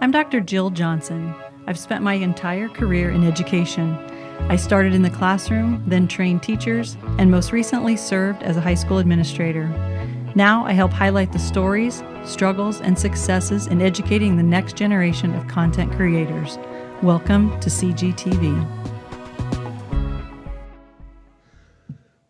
I'm Dr. Jill Johnson. I've spent my entire career in education. I started in the classroom, then trained teachers, and most recently served as a high school administrator. Now I help highlight the stories, struggles, and successes in educating the next generation of content creators. Welcome to CGTV.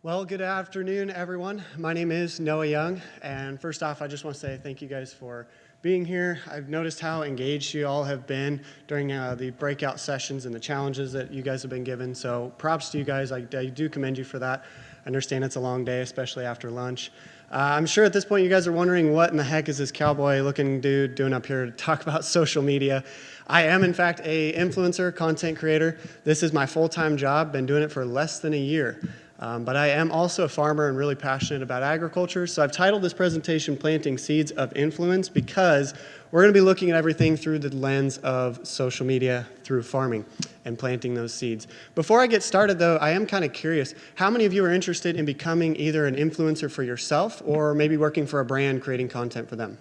Well, good afternoon, everyone. My name is NoahYoung, and first off, I just want to say thank you guys for being here. I've noticed how engaged you all have been during the breakout sessions and the challenges that you guys have been given, so props to you guys. I do commend you for that. I understand it's a long day, especially after lunch. I'm sure at this point you guys are wondering what in the heck is this cowboy-looking dude doing up here to talk about social media. I am, in fact, a influencer, content creator. This is my full-time job, been doing it for less than a year. But I am also a farmer and really passionate about agriculture. So I've titled this presentation Planting Seeds of Influence because we're going to be looking at everything through the lens of social media through farming and planting those seeds. Before I get started though, I am kind of curious, how many of you are interested in becoming either an influencer for yourself or maybe working for a brand creating content for them?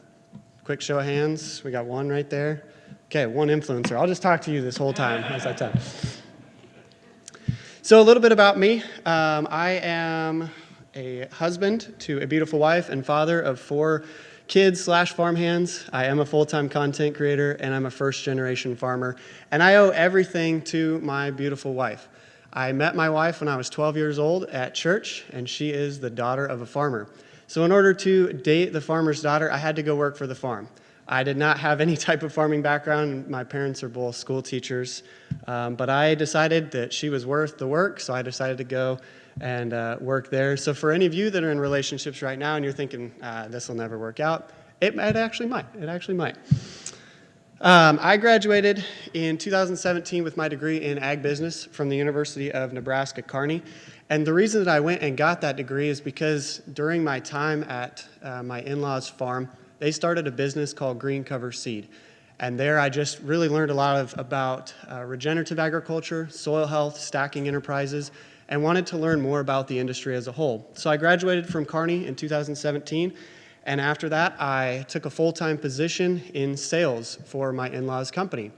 Quick show of hands. We got one right there. Okay, one influencer. I'll just talk to you this whole time. How's that sound? So a little bit about me. I am a husband to a beautiful wife and father of 4 kids/farmhands. I am a full-time content creator, and I'm a first-generation farmer. And I owe everything to my beautiful wife. I met my wife when I was 12 years old at church, and she is the daughter of a farmer. So in order to date the farmer's daughter, I had to go work for the farm. I did not have any type of farming background. My parents are both school teachers, but I decided that she was worth the work, so I decided to go and work there. So for any of you that are in relationships right now and you're thinking, this will never work out, it actually might. It actually might. I graduated in 2017 with my degree in ag business from the University of Nebraska-Kearney. And the reason that I went and got that degree is because during my time at my in-laws' farm, they started a business called Green Cover Seed. And there I just really learned a lot about regenerative agriculture, soil health, stacking enterprises, and wanted to learn more about the industry as a whole. So I graduated from Kearney in 2017, and after that I took a full-time position in sales for my in-laws' company.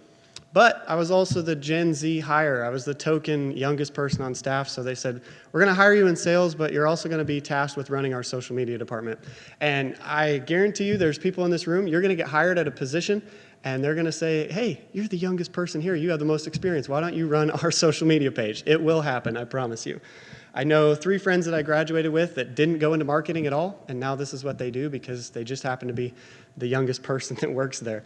But I was also the Gen Z hire. I was the token youngest person on staff, so they said, we're going to hire you in sales, but you're also going to be tasked with running our social media department. And I guarantee you there's people in this room, you're going to get hired at a position, and they're going to say, hey, you're the youngest person here. You have the most experience. Why don't you run our social media page? It will happen, I promise you. I know 3 friends that I graduated with that didn't go into marketing at all, and now this is what they do because they just happen to be the youngest person that works there.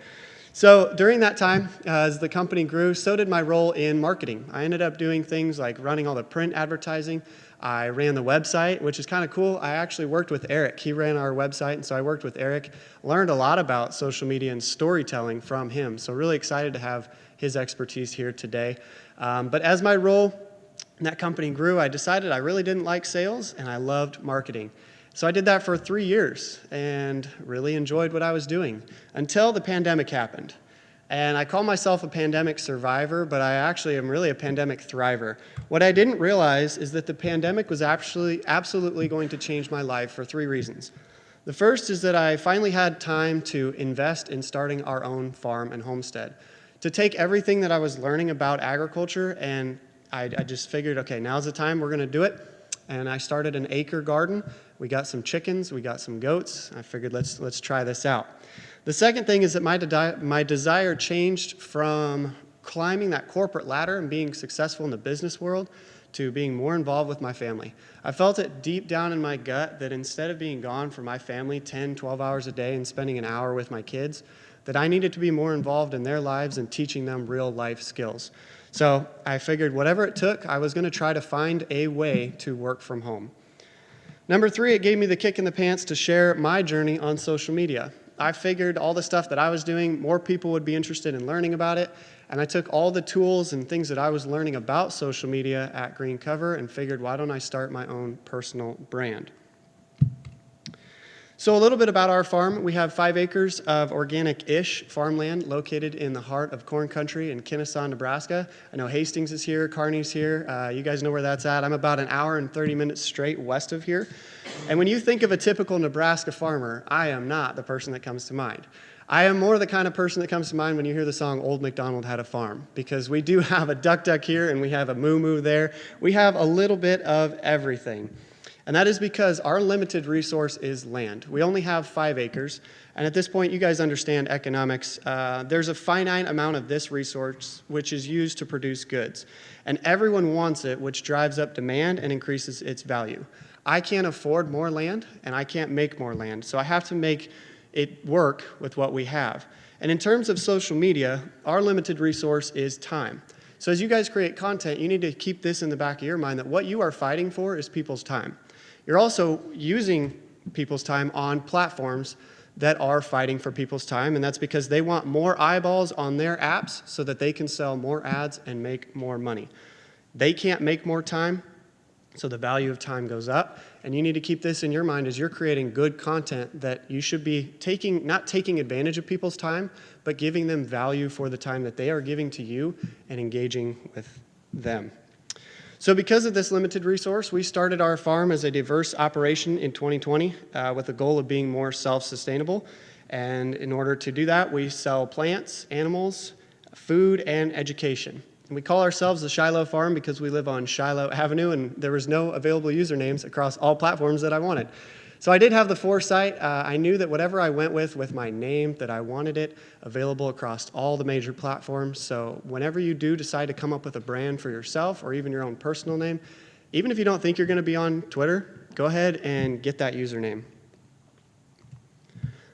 So during that time, as the company grew, so did my role in marketing. I ended up doing things like running all the print advertising. I ran the website, which is kind of cool. I actually worked with Eric. He ran our website, and so I worked with Eric, learned a lot about social media and storytelling from him. So really excited to have his expertise here today. But as my role in that company grew, I decided I really didn't like sales, and I loved marketing. So I did that for 3 years and really enjoyed what I was doing until the pandemic happened. And I call myself a pandemic survivor, but I actually am really a pandemic thriver. What I didn't realize is that the pandemic was actually absolutely going to change my life for 3 reasons. The first is that I finally had time to invest in starting our own farm and homestead, to take everything that I was learning about agriculture, and I just figured, okay, now's the time, we're going to do it. And I started an acre garden. We got some chickens, we got some goats. I figured let's try this out. The second thing is that my desire changed from climbing that corporate ladder and being successful in the business world to being more involved with my family. I felt it deep down in my gut that instead of being gone from my family 10, 12 hours a day and spending an hour with my kids, that I needed to be more involved in their lives and teaching them real life skills. So I figured whatever it took, I was going to try to find a way to work from home. Number 3, it gave me the kick in the pants to share my journey on social media. I figured all the stuff that I was doing, more people would be interested in learning about it, and I took all the tools and things that I was learning about social media at Green Cover and figured, why don't I start my own personal brand? So a little bit about our farm. We have 5 acres of organic-ish farmland located in the heart of corn country in Kennesaw, Nebraska. I know Hastings is here, Kearney's here. You guys know where that's at. I'm about an hour and 30 minutes straight west of here. And when you think of a typical Nebraska farmer, I am not the person that comes to mind. I am more the kind of person that comes to mind when you hear the song Old MacDonald Had a Farm, because we do have a duck here and we have a moo there. We have a little bit of everything. And that is because our limited resource is land. We only have 5 acres. And at this point, you guys understand economics. There's a finite amount of this resource which is used to produce goods. And everyone wants it, which drives up demand and increases its value. I can't afford more land, and I can't make more land. So I have to make it work with what we have. And in terms of social media, our limited resource is time. So as you guys create content, you need to keep this in the back of your mind that what you are fighting for is people's time. You're also using people's time on platforms that are fighting for people's time, and that's because they want more eyeballs on their apps so that they can sell more ads and make more money. They can't make more time, so the value of time goes up, and you need to keep this in your mind as you're creating good content that you should be not taking advantage of people's time, but giving them value for the time that they are giving to you and engaging with them. So because of this limited resource, we started our farm as a diverse operation in 2020 with the goal of being more self-sustainable. And in order to do that, we sell plants, animals, food, and education. And we call ourselves the Shiloh Farm because we live on Shiloh Avenue, and there was no available usernames across all platforms that I wanted. So I did have the foresight. I knew that whatever I went with my name, that I wanted it available across all the major platforms. So whenever you do decide to come up with a brand for yourself or even your own personal name, even if you don't think you're going to be on Twitter, go ahead and get that username.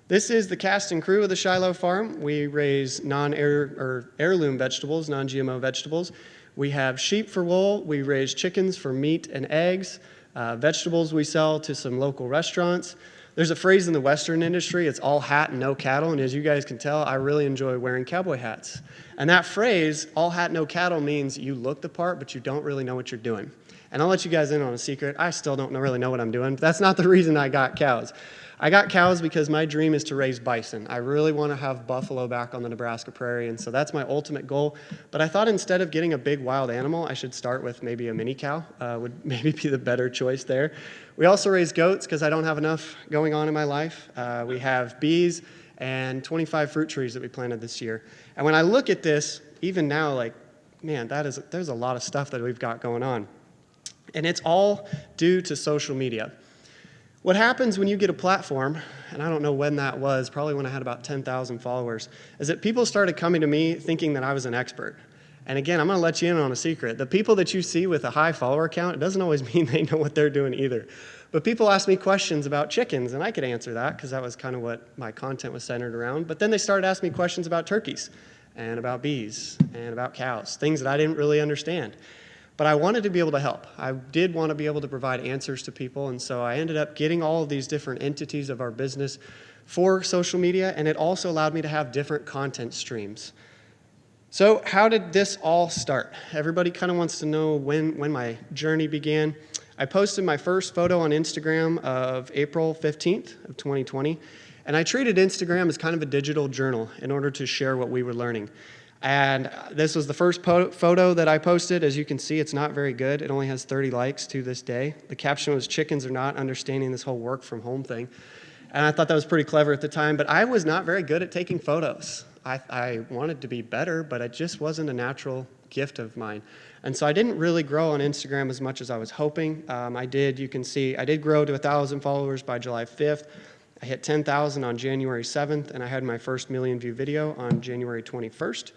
This is the cast and crew of the Shiloh Farm. We raise heirloom vegetables, non-GMO vegetables. We have sheep for wool. We raise chickens for meat and eggs. Vegetables we sell to some local restaurants. There's a phrase in the Western industry, it's all hat and no cattle, and as you guys can tell, I really enjoy wearing cowboy hats. And that phrase, all hat, no cattle, means you look the part, but you don't really know what you're doing. And I'll let you guys in on a secret, I still don't really know what I'm doing, but that's not the reason I got cows. I got cows because my dream is to raise bison. I really want to have buffalo back on the Nebraska prairie, and so that's my ultimate goal. But I thought instead of getting a big wild animal, I should start with maybe a mini cow, would maybe be the better choice there. We also raise goats because I don't have enough going on in my life. We have bees and 25 fruit trees that we planted this year. And when I look at this, even now, like, man, there's a lot of stuff that we've got going on. And it's all due to social media. What happens when you get a platform, and I don't know when that was, probably when I had about 10,000 followers, is that people started coming to me thinking that I was an expert. And again, I'm going to let you in on a secret. The people that you see with a high follower count, it doesn't always mean they know what they're doing either. But people ask me questions about chickens, and I could answer that because that was kind of what my content was centered around. But then they started asking me questions about turkeys and about bees and about cows, things that I didn't really understand. But I wanted to be able to help. I did want to be able to provide answers to people, and so I ended up getting all of these different entities of our business for social media, and it also allowed me to have different content streams. So how did this all start? Everybody kind of wants to know when my journey began. I posted my first photo on Instagram of April 15th of 2020, and I treated Instagram as kind of a digital journal in order to share what we were learning. And this was the first photo that I posted. As you can see, it's not very good. It only has 30 likes to this day. The caption was, "Chickens are not understanding this whole work from home thing." And I thought that was pretty clever at the time, but I was not very good at taking photos. I wanted to be better, but it just wasn't a natural gift of mine. And so I didn't really grow on Instagram as much as I was hoping. You can see, I did grow to 1,000 followers by July 5th. I hit 10,000 on January 7th, and I had my first million-view video on January 21st.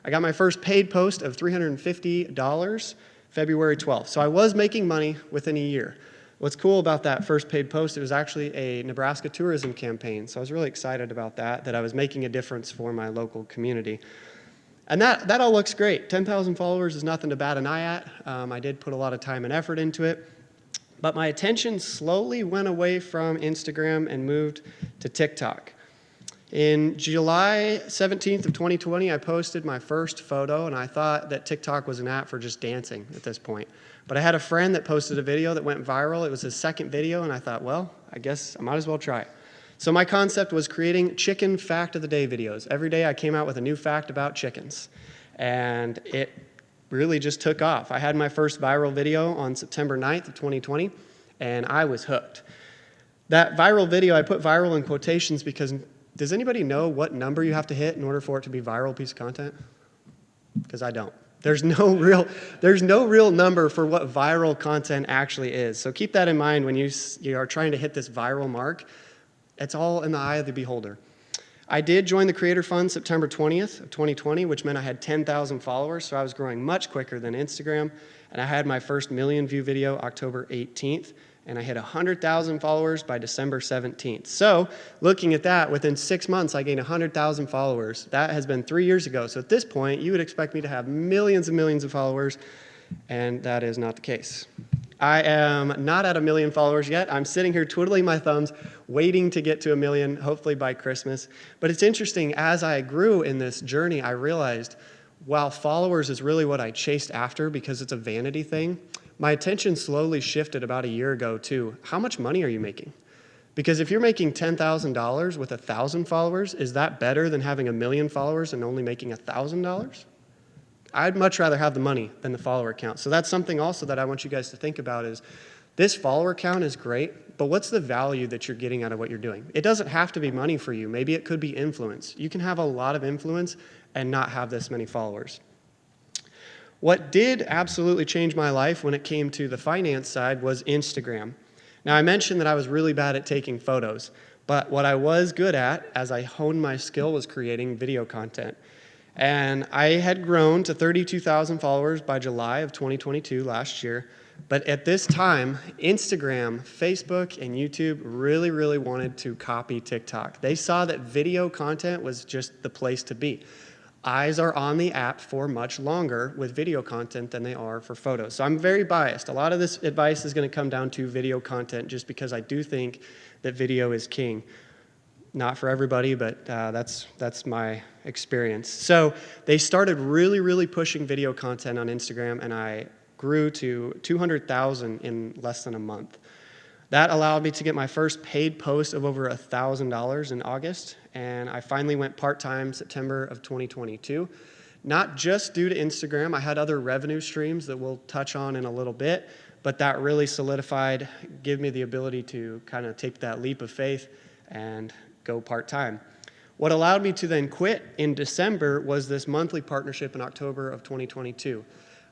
I got my first paid post of $350 February 12th. So I was making money within a year. What's cool about that first paid post, it was actually a Nebraska tourism campaign. So I was really excited about that I was making a difference for my local community. And that all looks great. 10,000 followers is nothing to bat an eye at. I did put a lot of time and effort into it. But my attention slowly went away from Instagram and moved to TikTok. In July 17th of 2020, I posted my first photo, and I thought that TikTok was an app for just dancing at this point. But I had a friend that posted a video that went viral. It was his second video, and I thought, well, I guess I might as well try it. So my concept was creating chicken fact of the day videos. Every day I came out with a new fact about chickens, and it really just took off. I had my first viral video on September 9th of 2020, and I was hooked. That viral video, I put viral in quotations because Does anybody know what number you have to hit in order for it to be viral piece of content? Because I don't. There's no real number for what viral content actually is. So keep that in mind when you are trying to hit this viral mark. It's all in the eye of the beholder. I did join the Creator Fund September 20th of 2020, which meant I had 10,000 followers, so I was growing much quicker than Instagram. And I had my first million view video October 18th, and I hit 100,000 followers by December 17th. So looking at that, within 6 months, I gained 100,000 followers. That has been 3 years ago. So at this point, you would expect me to have millions and millions of followers, and that is not the case. I am not at 1 million followers yet. I'm sitting here twiddling my thumbs, waiting to get to 1 million, hopefully by Christmas. But it's interesting, as I grew in this journey, I realized while followers is really what I chased after because it's a vanity thing, my attention slowly shifted about a year ago to how much money are you making? Because if you're making $10,000 with 1,000 followers, is that better than having 1 million followers and only making $1,000? I'd much rather have the money than the follower count. So that's something also that I want you guys to think about is this follower count is great, but what's the value that you're getting out of what you're doing? It doesn't have to be money for you. Maybe it could be influence. You can have a lot of influence and not have this many followers. What did absolutely change my life when it came to the finance side was Instagram. Now, I mentioned that I was really bad at taking photos, but what I was good at as I honed my skill was creating video content. And I had grown to 32,000 followers by July of 2022 last year. But at this time, Instagram, Facebook, and YouTube really wanted to copy TikTok. They saw that video content was just the place to be. Eyes are on the app for much longer with video content than they are for photos. So I'm very biased. A lot of this advice is going to come down to video content just because I do think that video is king. Not for everybody, but that's my experience. So they started really pushing video content on Instagram, and I grew to 200,000 in less than a month. That allowed me to get my first paid post of over $1,000 in August, and I finally went part-time September of 2022. Not just due to Instagram, I had other revenue streams that we'll touch on in a little bit, but that really solidified, gave me the ability to kind of take that leap of faith and go part-time. What allowed me to then quit in December was this monthly partnership in October of 2022.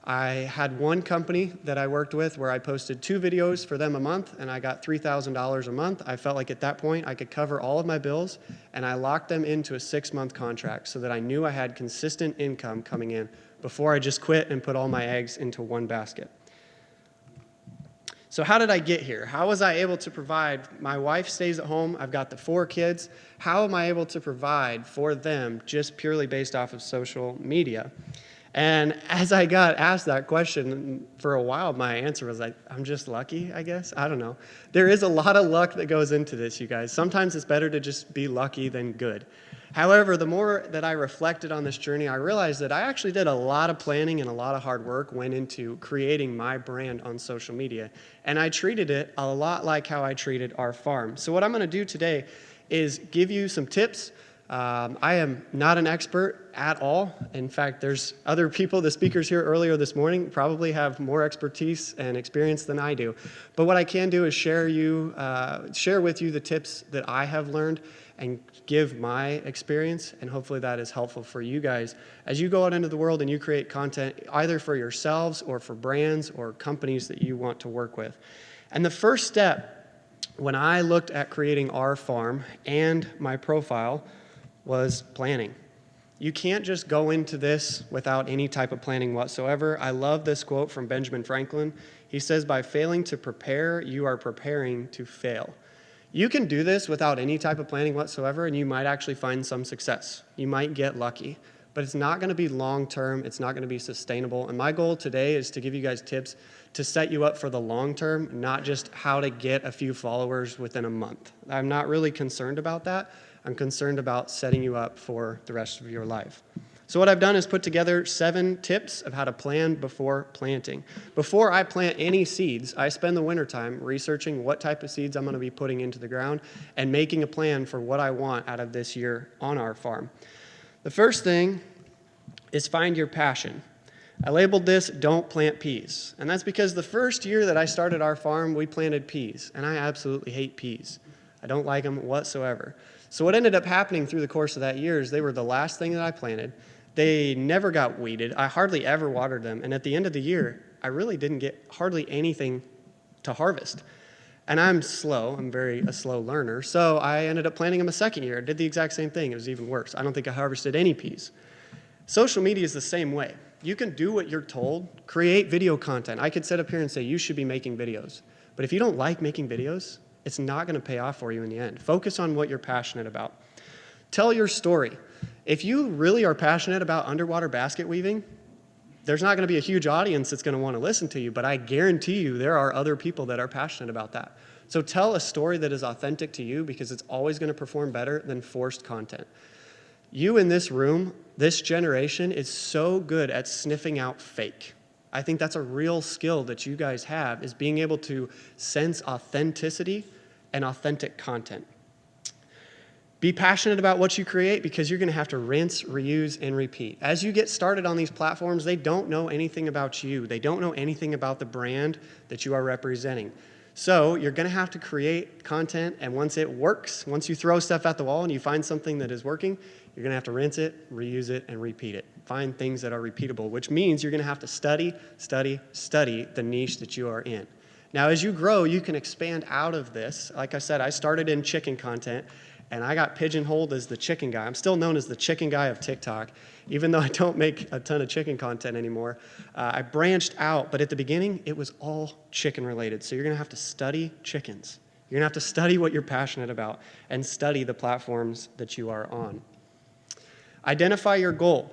I had one company that I worked with where I posted 2 videos for them a month, and I got $3,000 a month. I felt like at that point I could cover all of my bills, and I locked them into a 6-month contract so that I knew I had consistent income coming in before I just quit and put all my eggs into one basket. So how did I get here? How was I able to provide? My wife stays at home. I've got the 4 kids. How am I able to provide for them just purely based off of social media? And as I got asked that question, for a while, my answer was like, I'm just lucky, I guess. I don't know. There is a lot of luck that goes into this, you guys. Sometimes it's better to just be lucky than good. However, the more that I reflected on this journey, I realized that I actually did a lot of planning and a lot of hard work went into creating my brand on social media. And I treated it a lot like how I treated our farm. So what I'm going to do today is give you some tips. I am not an expert at all. In fact, there's other people, the speakers here earlier this morning, probably have more expertise and experience than I do. But what I can do is share with you the tips that I have learned and give my experience, and hopefully that is helpful for you guys as you go out into the world and you create content either for yourselves or for brands or companies that you want to work with. And the first step when I looked at creating our farm and my profile was planning. You can't just go into this without any type of planning whatsoever. I love this quote from Benjamin Franklin. He says, by failing to prepare, you are preparing to fail. You can do this without any type of planning whatsoever, and you might actually find some success. You might get lucky, but it's not going to be long-term. It's not going to be sustainable. And my goal today is to give you guys tips to set you up for the long term, not just how to get a few followers within a month. I'm not really concerned about that. I'm concerned about setting you up for the rest of your life. So what I've done is put together 7 tips of how to plan before planting. Before I plant any seeds, I spend the wintertime researching what type of seeds I'm going to be putting into the ground and making a plan for what I want out of this year on our farm. The first thing is find your passion. I labeled this, don't plant peas. And that's because the first year that I started our farm, we planted peas. And I absolutely hate peas. I don't like them whatsoever. So what ended up happening through the course of that year is they were the last thing that I planted. They never got weeded. I hardly ever watered them. And at the end of the year, I really didn't get hardly anything to harvest. And I'm slow. I'm a slow learner. So I ended up planting them a second year. I did the exact same thing. It was even worse. I don't think I harvested any peas. Social media is the same way. You can do what you're told, create video content. I could sit up here and say, you should be making videos. But if you don't like making videos, it's not going to pay off for you in the end. Focus on what you're passionate about. Tell your story. If you really are passionate about underwater basket weaving, there's not going to be a huge audience that's going to want to listen to you, but I guarantee you there are other people that are passionate about that. So tell a story that is authentic to you, because it's always going to perform better than forced content. You in this room, this generation, is so good at sniffing out fake. I think that's a real skill that you guys have, is being able to sense authenticity and authentic content. Be passionate about what you create, because you're going to have to rinse, reuse, and repeat. As you get started on these platforms, they don't know anything about you. They don't know anything about the brand that you are representing. So you're going to have to create content, and once it works, once you throw stuff at the wall and you find something that is working, you're going to have to rinse it, reuse it, and repeat it. Find things that are repeatable, which means you're going to have to study the niche that you are in. Now, as you grow, you can expand out of this. Like I said, I started in chicken content, and I got pigeonholed as the chicken guy. I'm still known as the chicken guy of TikTok, even though I don't make a ton of chicken content anymore. I branched out, but at the beginning, it was all chicken related. So you're going to have to study chickens. You're going to have to study what you're passionate about and study the platforms that you are on. Identify your goal.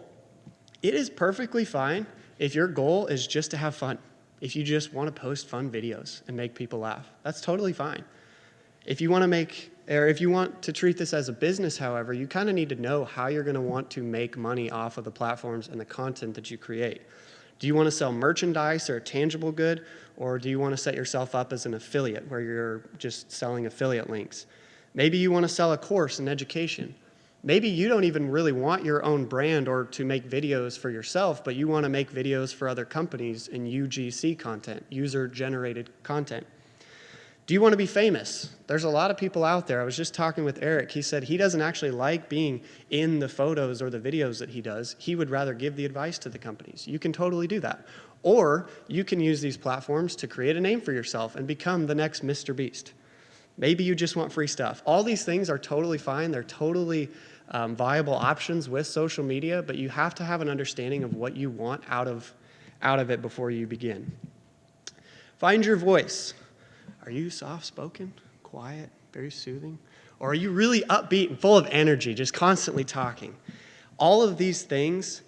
It is perfectly fine if your goal is just to have fun. If you just want to post fun videos and make people laugh, that's totally fine. If you want to treat this as a business, however, you kind of need to know how you're going to want to make money off of the platforms and the content that you create. Do you want to sell merchandise or a tangible good, or do you want to set yourself up as an affiliate where you're just selling affiliate links? Maybe you want to sell a course in education. Maybe you don't even really want your own brand or to make videos for yourself, but you want to make videos for other companies in UGC content, user-generated content. Do you want to be famous? There's a lot of people out there. I was just talking with Eric. He said he doesn't actually like being in the photos or the videos that he does. He would rather give the advice to the companies. You can totally do that. Or you can use these platforms to create a name for yourself and become the next Mr. Beast. Maybe you just want free stuff. All these things are totally fine. They're totally viable options with social media, but you have to have an understanding of what you want out of it before you begin. Find your voice. Are you soft-spoken, quiet, very soothing? Or are you really upbeat and full of energy, just constantly talking? All of these things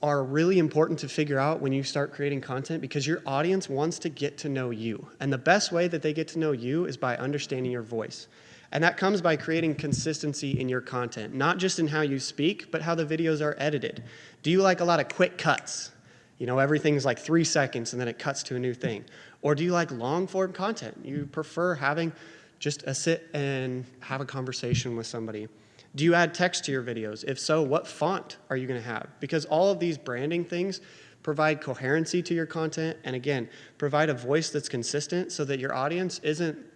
are really important to figure out when you start creating content, because your audience wants to get to know you. And the best way that they get to know you is by understanding your voice. And that comes by creating consistency in your content, not just in how you speak, but how the videos are edited. Do you like a lot of quick cuts? Everything's like 3 seconds and then it cuts to a new thing. Or do you like long-form content? You prefer having just a sit and have a conversation with somebody. Do you add text to your videos? If so, what font are you going to have? Because all of these branding things provide coherency to your content, and again, provide a voice that's consistent so that your audience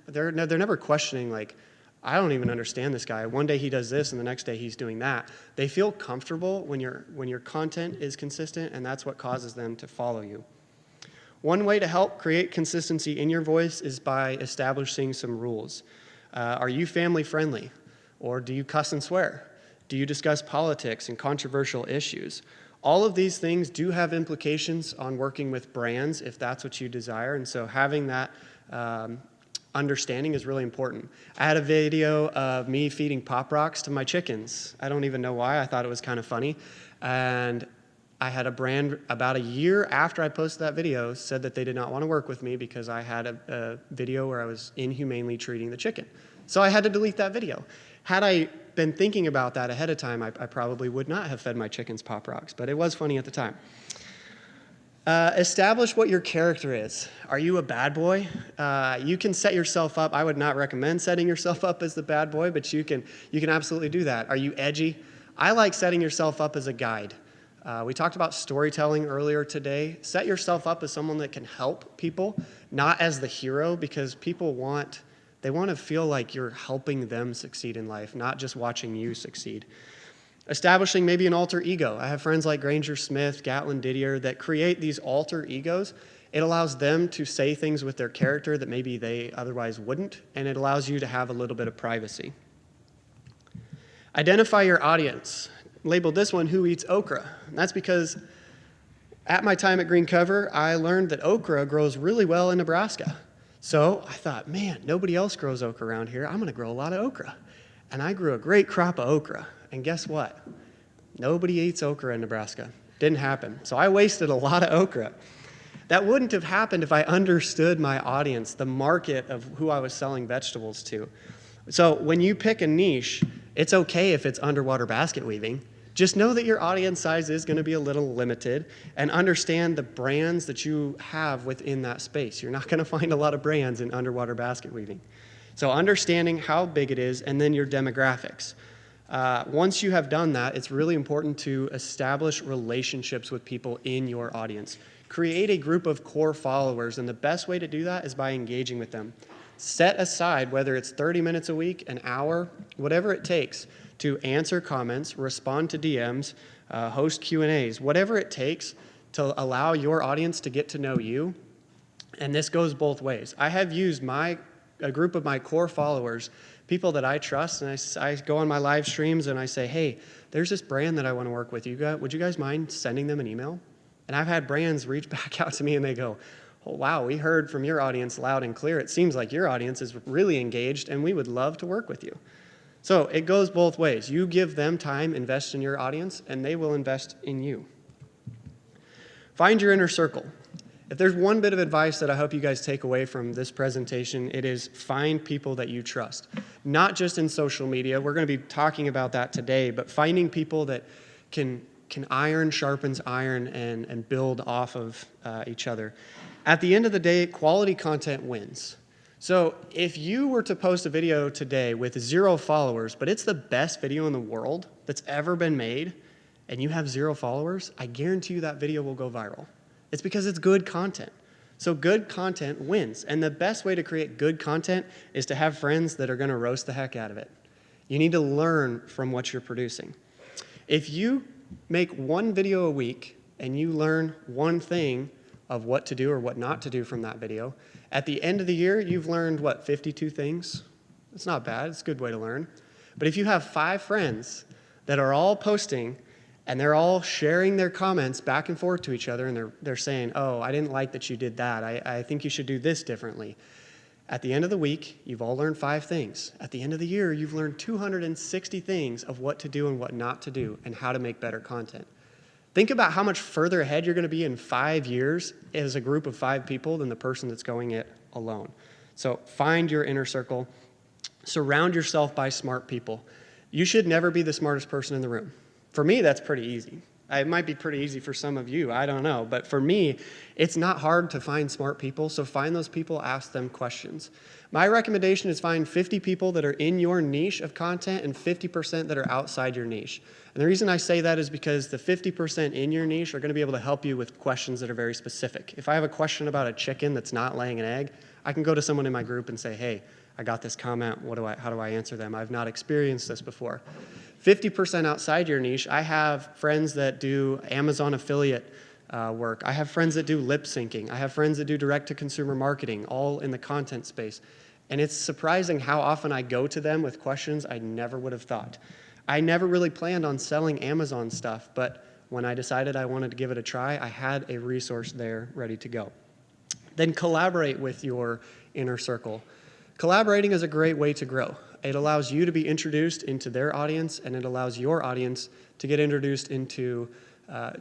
they're never questioning, like, I don't even understand this guy. One day he does this and the next day he's doing that. They feel comfortable when your content is consistent, and that's what causes them to follow you. One way to help create consistency in your voice is by establishing some rules. Are you family friendly? Or do you cuss and swear? Do you discuss politics and controversial issues? All of these things do have implications on working with brands if that's what you desire, and so having that understanding is really important. I had a video of me feeding Pop Rocks to my chickens. I don't even know why. I thought it was kind of funny. And I had a brand about a year after I posted that video said that they did not want to work with me because I had a video where I was inhumanely treating the chicken. So I had to delete that video. Had I been thinking about that ahead of time, I probably would not have fed my chickens Pop Rocks, but it was funny at the time. Establish what your character is. Are you a bad boy? You can set yourself up. I would not recommend setting yourself up as the bad boy, but you can absolutely do that. Are you edgy? I like setting yourself up as a guide. We talked about storytelling earlier today. Set yourself up as someone that can help people, not as the hero, because people want They want to feel like you're helping them succeed in life, not just watching you succeed. Establishing maybe an alter ego. I have friends like Granger Smith, Gatlin Didier that create these alter egos. It allows them to say things with their character that maybe they otherwise wouldn't, and it allows you to have a little bit of privacy. Identify your audience. Labeled this one, Who Eats Okra? And that's because at my time at Green Cover, I learned that okra grows really well in Nebraska. So I thought, man, nobody else grows okra around here. I'm going to grow a lot of okra. And I grew a great crop of okra. And guess what? Nobody eats okra in Nebraska. Didn't happen. So I wasted a lot of okra. That wouldn't have happened if I understood my audience, the market of who I was selling vegetables to. So when you pick a niche, it's okay if it's underwater basket weaving. Just know that your audience size is going to be a little limited, and understand the brands that you have within that space. You're not going to find a lot of brands in underwater basket weaving. So understanding how big it is, and then your demographics. Once you have done that, it's really important to establish relationships with people in your audience. Create a group of core followers, and the best way to do that is by engaging with them. Set aside, whether it's 30 minutes a week, an hour, whatever it takes, to answer comments, respond to DMs, host Q&As, whatever it takes to allow your audience to get to know you. And this goes both ways. I have used a group of my core followers, people that I trust, and I go on my live streams and I say, hey, there's this brand that I want to work with. Would you guys mind sending them an email? And I've had brands reach back out to me and they go, oh, wow, we heard from your audience loud and clear. It seems like your audience is really engaged and we would love to work with you. So it goes both ways. You give them time, invest in your audience, and they will invest in you. Find your inner circle. If there's one bit of advice that I hope you guys take away from this presentation, it is find people that you trust. Not just in social media. We're going to be talking about that today, but finding people that can iron sharpens iron and build off of each other. At the end of the day, quality content wins. So if you were to post a video today with 0 followers, but it's the best video in the world that's ever been made, and you have 0 followers, I guarantee you that video will go viral. It's because it's good content. So good content wins. And the best way to create good content is to have friends that are going to roast the heck out of it. You need to learn from what you're producing. If you make one video a week and you learn one thing of what to do or what not to do from that video, at the end of the year, you've learned, 52 things? It's not bad. It's a good way to learn. But if you have 5 friends that are all posting and they're all sharing their comments back and forth to each other, and they're saying, oh, I didn't like that you did that. I think you should do this differently. At the end of the week, you've all learned 5 things. At the end of the year, you've learned 260 things of what to do and what not to do and how to make better content. Think about how much further ahead you're going to be in 5 years as a group of 5 people than the person that's going it alone. So find your inner circle. Surround yourself by smart people. You should never be the smartest person in the room. For me, that's pretty easy. It might be pretty easy for some of you, I don't know. But for me, it's not hard to find smart people, so find those people, ask them questions. My recommendation is find 50 people that are in your niche of content and 50% that are outside your niche. And the reason I say that is because the 50% in your niche are going to be able to help you with questions that are very specific. If I have a question about a chicken that's not laying an egg, I can go to someone in my group and say, hey, I got this comment, how do I answer them? I've not experienced this before. 50% outside your niche, I have friends that do Amazon affiliate work. I have friends that do lip syncing. I have friends that do direct-to-consumer marketing, all in the content space. And it's surprising how often I go to them with questions I never would have thought. I never really planned on selling Amazon stuff, but when I decided I wanted to give it a try, I had a resource there ready to go. Then collaborate with your inner circle. Collaborating is a great way to grow. It allows you to be introduced into their audience, and it allows your audience to get introduced into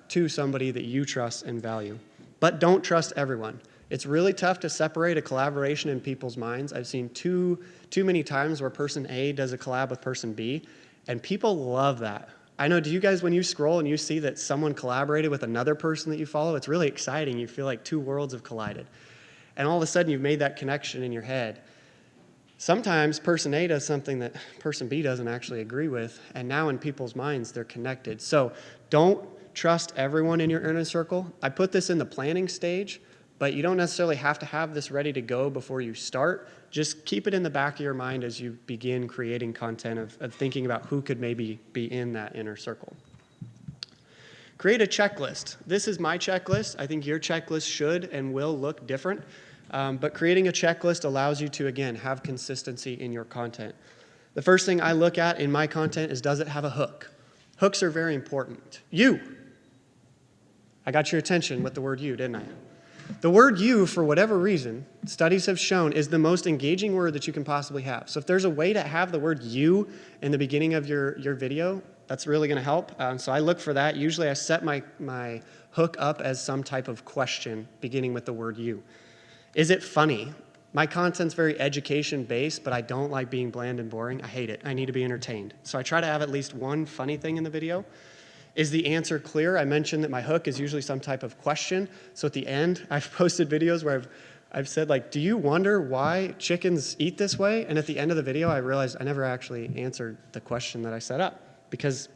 to somebody that you trust and value. But don't trust everyone. It's really tough to separate a collaboration in people's minds. I've seen too many times where person A does a collab with person B, and people love that. I know, do you guys, when you scroll and you see that someone collaborated with another person that you follow, it's really exciting. You feel like 2 worlds have collided. And all of a sudden you've made that connection in your head. Sometimes person A does something that person B doesn't actually agree with, and now in people's minds they're connected. So don't trust everyone in your inner circle. I put this in the planning stage, But you don't necessarily have to have this ready to go before you start. Just keep it in the back of your mind as you begin creating content of thinking about who could maybe be in that inner circle. Create a checklist. This is my checklist. I think your checklist should and will look different. But creating a checklist allows you to, again, have consistency in your content. The first thing I look at in my content is, does it have a hook? Hooks are very important. You. I got your attention with the word you, didn't I? The word you, for whatever reason, studies have shown is the most engaging word that you can possibly have. So if there's a way to have the word you in the beginning of your video, that's really going to help. So I look for that. Usually I set my hook up as some type of question beginning with the word you. Is it funny? My content's very education-based, but I don't like being bland and boring. I hate it. I need to be entertained. So I try to have at least one funny thing in the video. Is the answer clear? I mentioned that my hook is usually some type of question. So at the end, I've posted videos where I've said, like, do you wonder why chickens eat this way? And at the end of the video, I realized I never actually answered the question that I set up because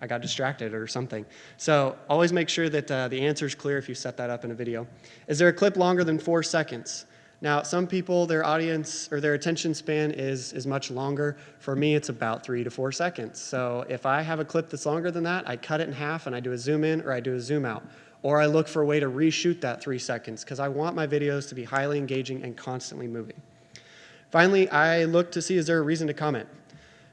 I got distracted or something. So always make sure that the answer is clear if you set that up in a video. Is there a clip longer than 4 seconds? Now, some people, their audience or their attention span is much longer. For me, it's about 3 to 4 seconds. So if I have a clip that's longer than that, I cut it in half and I do a zoom in or I do a zoom out. Or I look for a way to reshoot that 3 seconds because I want my videos to be highly engaging and constantly moving. Finally, I look to see, is there a reason to comment?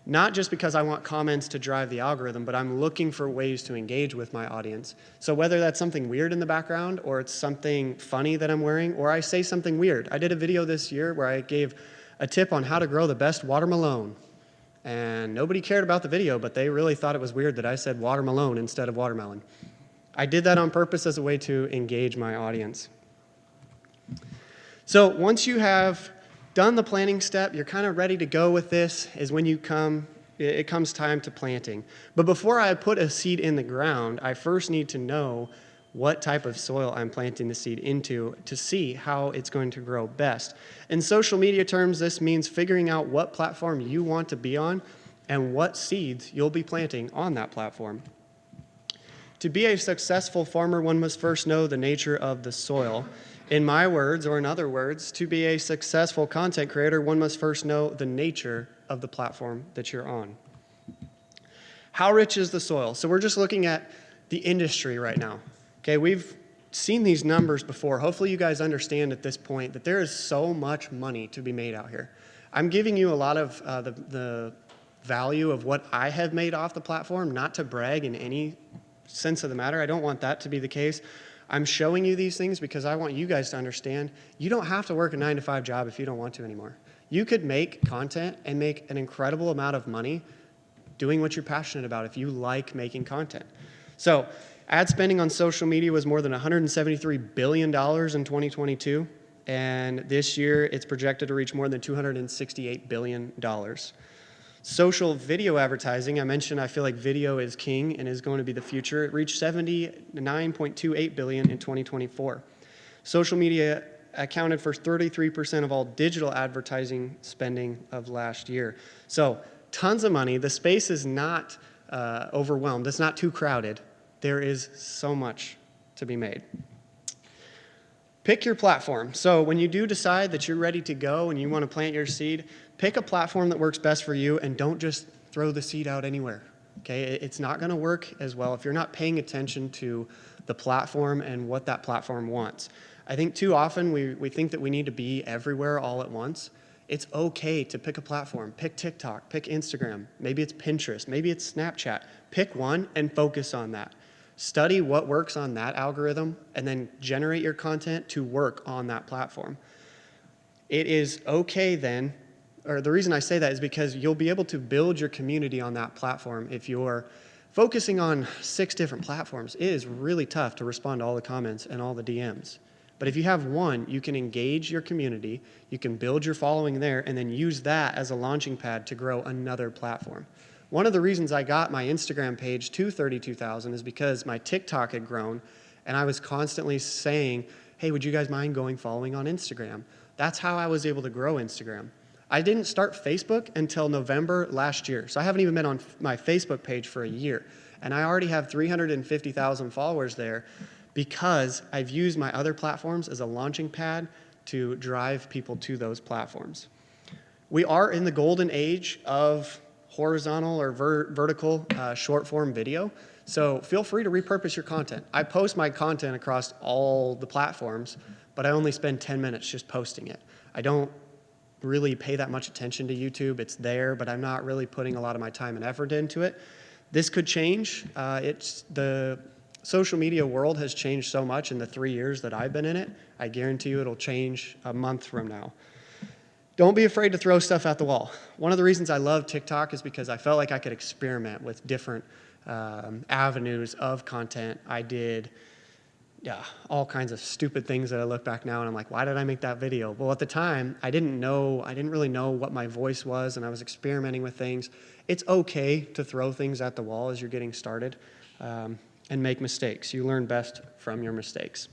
Not just because I want comments to drive the algorithm, but I'm looking for ways to engage with my audience. So whether that's something weird in the background or it's something funny that I'm wearing or I say something weird. I did a video this year where I gave a tip on how to grow the best watermelon. And nobody cared about the video, but they really thought it was weird that I said watermelon instead of watermelon. I did that on purpose as a way to engage my audience. So once you have done the planning step, you're kind of ready to go with this, is when it comes time to planting. But before I put a seed in the ground, I first need to know what type of soil I'm planting the seed into to see how it's going to grow best. In social media terms, this means figuring out what platform you want to be on and what seeds you'll be planting on that platform. To be a successful farmer, one must first know the nature of the soil. In my words, or in other words, to be a successful content creator, one must first know the nature of the platform that you're on. How rich is the soil? So we're just looking at the industry right now. Okay, we've seen these numbers before. Hopefully you guys understand at this point that there is so much money to be made out here. I'm giving you a lot of the value of what I have made off the platform, not to brag in any sense of the matter. I don't want that to be the case. I'm showing you these things because I want you guys to understand you don't have to work a 9-to-5 job if you don't want to anymore. You could make content and make an incredible amount of money doing what you're passionate about if you like making content. So ad spending on social media was more than $173 billion in 2022. And this year it's projected to reach more than $268 billion. Social video advertising, I mentioned I feel like video is king and is going to be the future. It reached $79.28 billion in 2024. Social media accounted for 33% of all digital advertising spending of last year. So tons of money. The space is not overwhelmed. It's not too crowded. There is so much to be made. Pick your platform. So when you do decide that you're ready to go and you want to plant your seed, pick a platform that works best for you and don't just throw the seed out anywhere. Okay, it's not going to work as well if you're not paying attention to the platform and what that platform wants. I think too often we think that we need to be everywhere all at once. It's okay to pick a platform. Pick TikTok, pick Instagram, maybe it's Pinterest, maybe it's Snapchat. Pick one and focus on that. Study what works on that algorithm and then generate your content to work on that platform. It is okay then, or the reason I say that is because you'll be able to build your community on that platform. If you're focusing on 6 different platforms, it is really tough to respond to all the comments and all the DMs. But if you have one, you can engage your community, you can build your following there, and then use that as a launching pad to grow another platform. One of the reasons I got my Instagram page to 32,000 is because my TikTok had grown, and I was constantly saying, hey, would you guys mind going following on Instagram? That's how I was able to grow Instagram. I didn't start Facebook until November last year, so I haven't even been on my Facebook page for a year, and I already have 350,000 followers there because I've used my other platforms as a launching pad to drive people to those platforms. We are in the golden age of horizontal or vertical short form video, so feel free to repurpose your content. I post my content across all the platforms, but I only spend 10 minutes just posting it. I don't really pay that much attention to YouTube. It's there, but I'm not really putting a lot of my time and effort into it. This could change. The social media world has changed so much in the 3 years that I've been in it. I guarantee you it'll change a month from now. Don't be afraid to throw stuff at the wall. One of the reasons I love TikTok is because I felt like I could experiment with different avenues of content. I did all kinds of stupid things that I look back now and I'm like, why did I make that video? Well, at the time, I didn't really know what my voice was, and I was experimenting with things. It's okay to throw things at the wall as you're getting started and make mistakes. You learn best from your mistakes.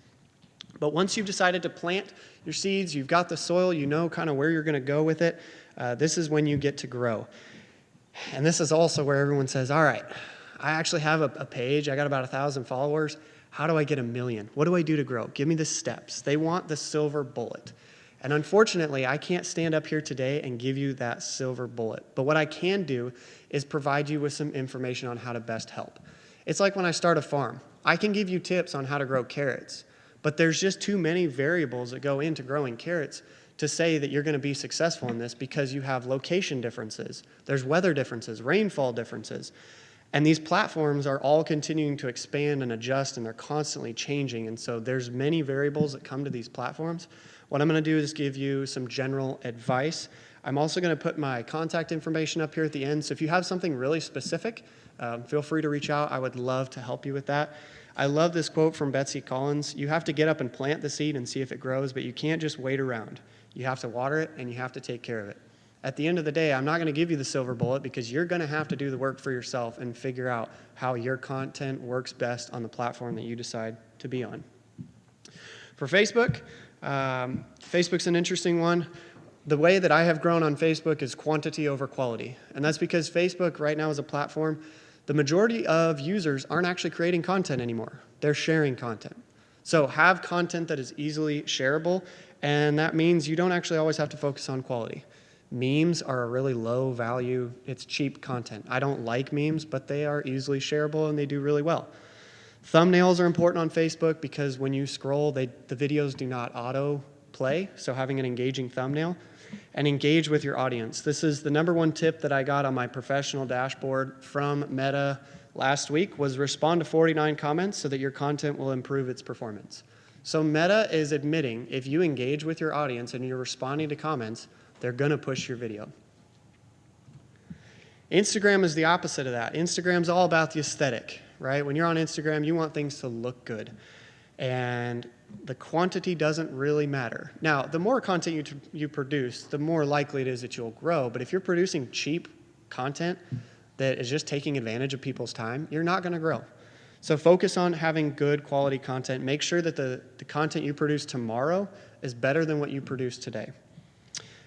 But once you've decided to plant your seeds, you've got the soil, you know kind of where you're going to go with it, this is when you get to grow. And this is also where everyone says, all right, I actually have a page. I got about 1,000 followers. How do I get 1 million? What do I do to grow? Give me the steps. They want the silver bullet. And unfortunately, I can't stand up here today and give you that silver bullet. But what I can do is provide you with some information on how to best help. It's like when I start a farm. I can give you tips on how to grow carrots, but there's just too many variables that go into growing carrots to say that you're going to be successful in this, because you have location differences, there's weather differences, rainfall differences. And these platforms are all continuing to expand and adjust, and they're constantly changing. And so there's many variables that come to these platforms. What I'm going to do is give you some general advice. I'm also going to put my contact information up here at the end. So if you have something really specific, feel free to reach out. I would love to help you with that. I love this quote from Betsy Collins. You have to get up and plant the seed and see if it grows, but you can't just wait around. You have to water it and you have to take care of it. At the end of the day, I'm not going to give you the silver bullet, because you're going to have to do the work for yourself and figure out how your content works best on the platform that you decide to be on. For Facebook, Facebook's an interesting one. The way that I have grown on Facebook is quantity over quality. And that's because Facebook right now is a platform, the majority of users aren't actually creating content anymore. They're sharing content. So have content that is easily shareable, and that means you don't actually always have to focus on quality. Memes are a really low value, it's cheap content. I don't like memes, but they are easily shareable and they do really well. Thumbnails are important on Facebook because when you scroll, the videos do not auto play, so having an engaging thumbnail. And engage with your audience. This is the #1 tip that I got on my professional dashboard from Meta last week, was respond to 49 comments so that your content will improve its performance. So Meta is admitting if you engage with your audience and you're responding to comments, they're going to push your video. Instagram is the opposite of that. Instagram's all about the aesthetic, right? When you're on Instagram, you want things to look good. And the quantity doesn't really matter. Now, the more content you produce, the more likely it is that you'll grow. But if you're producing cheap content that is just taking advantage of people's time, you're not going to grow. So focus on having good quality content. Make sure that the content you produce tomorrow is better than what you produce today.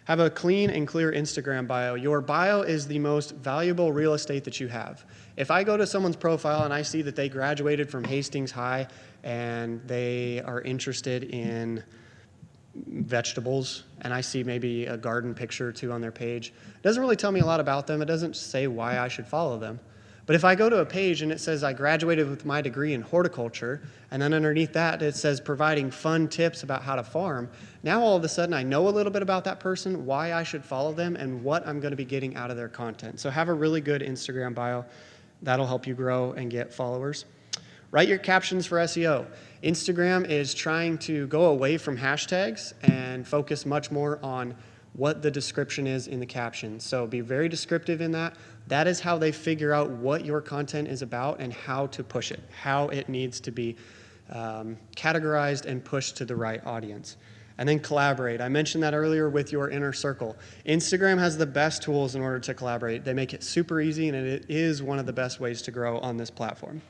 Have a clean and clear Instagram bio. Your bio is the most valuable real estate that you have. If I go to someone's profile and I see that they graduated from Hastings High and they are interested in vegetables, and I see maybe a garden picture or two on their page, it doesn't really tell me a lot about them. It doesn't say why I should follow them. But if I go to a page and it says I graduated with my degree in horticulture, and then underneath that it says providing fun tips about how to farm, now all of a sudden I know a little bit about that person, why I should follow them, and what I'm going to be getting out of their content. So have a really good Instagram bio. That'll help you grow and get followers. Write your captions for SEO. Instagram is trying to go away from hashtags and focus much more on what the description is in the caption. So be very descriptive in that. That is how they figure out what your content is about and how to push it, how it needs to be categorized and pushed to the right audience. And then collaborate. I mentioned that earlier with your inner circle. Instagram has the best tools in order to collaborate. They make it super easy, and it is one of the best ways to grow on this platform.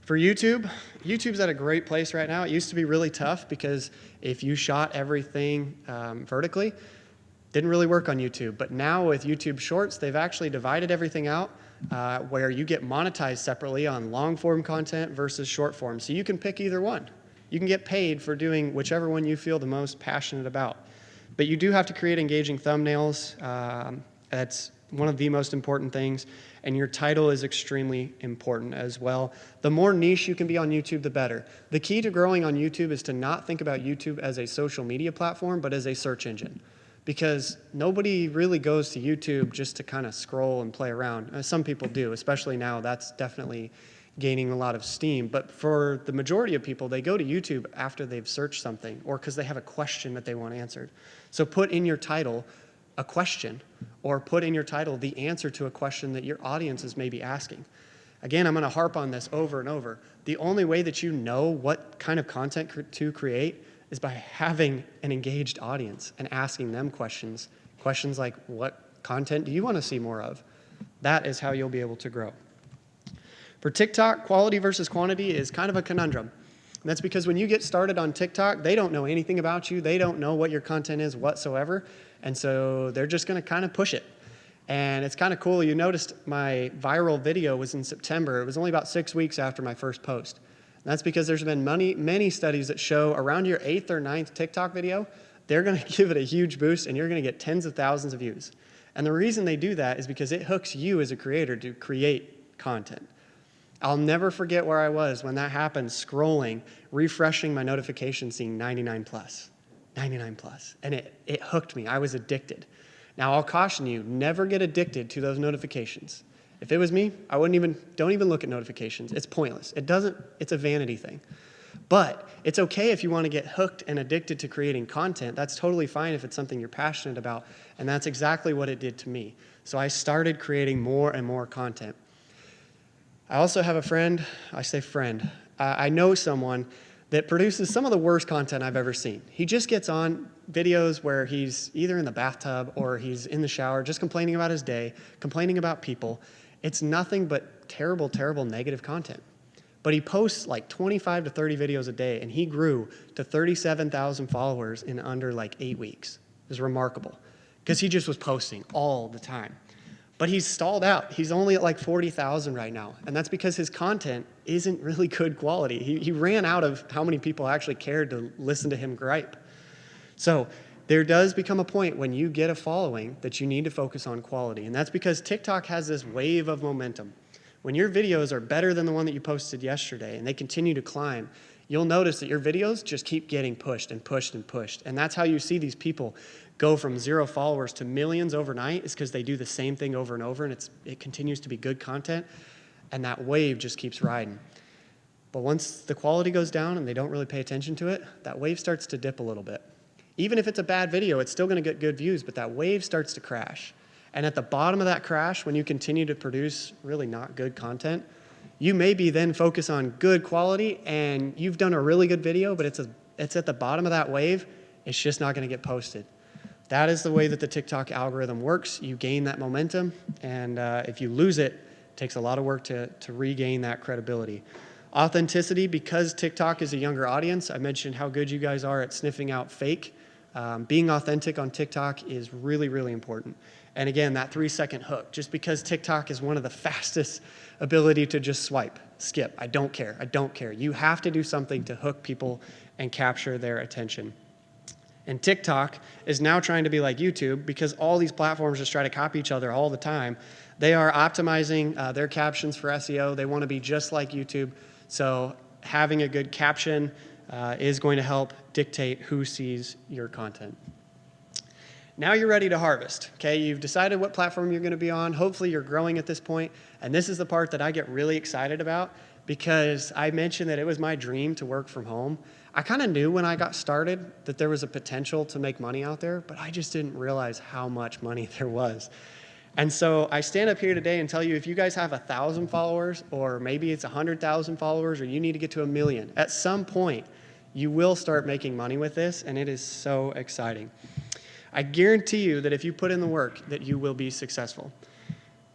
For YouTube's at a great place right now. It used to be really tough because if you shot everything vertically, didn't really work on YouTube. But now with YouTube Shorts, they've actually divided everything out. where you get monetized separately on long form content versus short form. So you can pick either one. You can get paid for doing whichever one you feel the most passionate about. But you do have to create engaging thumbnails. That's one of the most important things. And your title is extremely important as well. The more niche you can be on YouTube, the better. The key to growing on YouTube is to not think about YouTube as a social media platform, but as a search engine. Because nobody really goes to YouTube just to kind of scroll and play around. Some people do, especially now. That's definitely gaining a lot of steam. But for the majority of people, they go to YouTube after they've searched something or because they have a question that they want answered. So put in your title a question, or put in your title the answer to a question that your audience is maybe asking. Again, I'm going to harp on this over and over. The only way that you know what kind of content to create is by having an engaged audience and asking them questions. Questions like, what content do you want to see more of? That is how you'll be able to grow. For TikTok, quality versus quantity is kind of a conundrum. And that's because when you get started on TikTok, they don't know anything about you. They don't know what your content is whatsoever. And so they're just going to kind of push it. And it's kind of cool. You noticed my viral video was in September. It was only about 6 weeks after my first post. And that's because there's been many studies that show around your 8th or 9th TikTok video, they're going to give it a huge boost and you're going to get tens of thousands of views. And the reason they do that is because it hooks you as a creator to create content. I'll never forget where I was when that happened, scrolling, refreshing my notifications, seeing 99 plus. And it hooked me. I was addicted. Now, I'll caution you, never get addicted to those notifications. If it was me, don't even look at notifications. It's pointless. It's a vanity thing. But it's okay if you want to get hooked and addicted to creating content. That's totally fine if it's something you're passionate about. And that's exactly what it did to me. So I started creating more and more content. I also have a friend, I know someone that produces some of the worst content I've ever seen. He just gets on videos where he's either in the bathtub or he's in the shower, just complaining about his day, complaining about people. It's nothing but terrible, terrible negative content. But he posts like 25 to 30 videos a day, and he grew to 37,000 followers in under like 8 weeks. It was remarkable because he just was posting all the time. But he's stalled out. He's only at like 40,000 right now. And that's because his content isn't really good quality. He ran out of how many people actually cared to listen to him gripe. So there does become a point when you get a following that you need to focus on quality. And that's because TikTok has this wave of momentum. When your videos are better than the one that you posted yesterday and they continue to climb, you'll notice that your videos just keep getting pushed and pushed and pushed. And that's how you see these people go from 0 followers to millions overnight, is because they do the same thing over and over, and it continues to be good content, and that wave just keeps riding. But once the quality goes down and they don't really pay attention to it, that wave starts to dip a little bit. Even if it's a bad video, it's still going to get good views, but that wave starts to crash. And at the bottom of that crash, when you continue to produce really not good content, you maybe then focus on good quality, and you've done a really good video, but it's at the bottom of that wave. It's just not going to get posted. That is the way that the TikTok algorithm works. You gain that momentum, and if you lose it, it takes a lot of work to regain that credibility. Authenticity, because TikTok is a younger audience, I mentioned how good you guys are at sniffing out fake. Being authentic on TikTok is really, really important. And again, that 3-second hook, just because TikTok is one of the fastest ability to just swipe, skip, I don't care. You have to do something to hook people and capture their attention. And TikTok is now trying to be like YouTube, because all these platforms just try to copy each other all the time. They are optimizing their captions for SEO. They want to be just like YouTube. So having a good caption is going to help dictate who sees your content. Now you're ready to harvest, okay? You've decided what platform you're going to be on. Hopefully you're growing at this point. And this is the part that I get really excited about, because I mentioned that it was my dream to work from home. I kind of knew when I got started that there was a potential to make money out there, but I just didn't realize how much money there was. And so I stand up here today and tell you, if you guys have 1,000 followers, or maybe it's 100,000 followers, or you need to get to 1 million, at some point you will start making money with this, and it is so exciting. I guarantee you that if you put in the work, that you will be successful.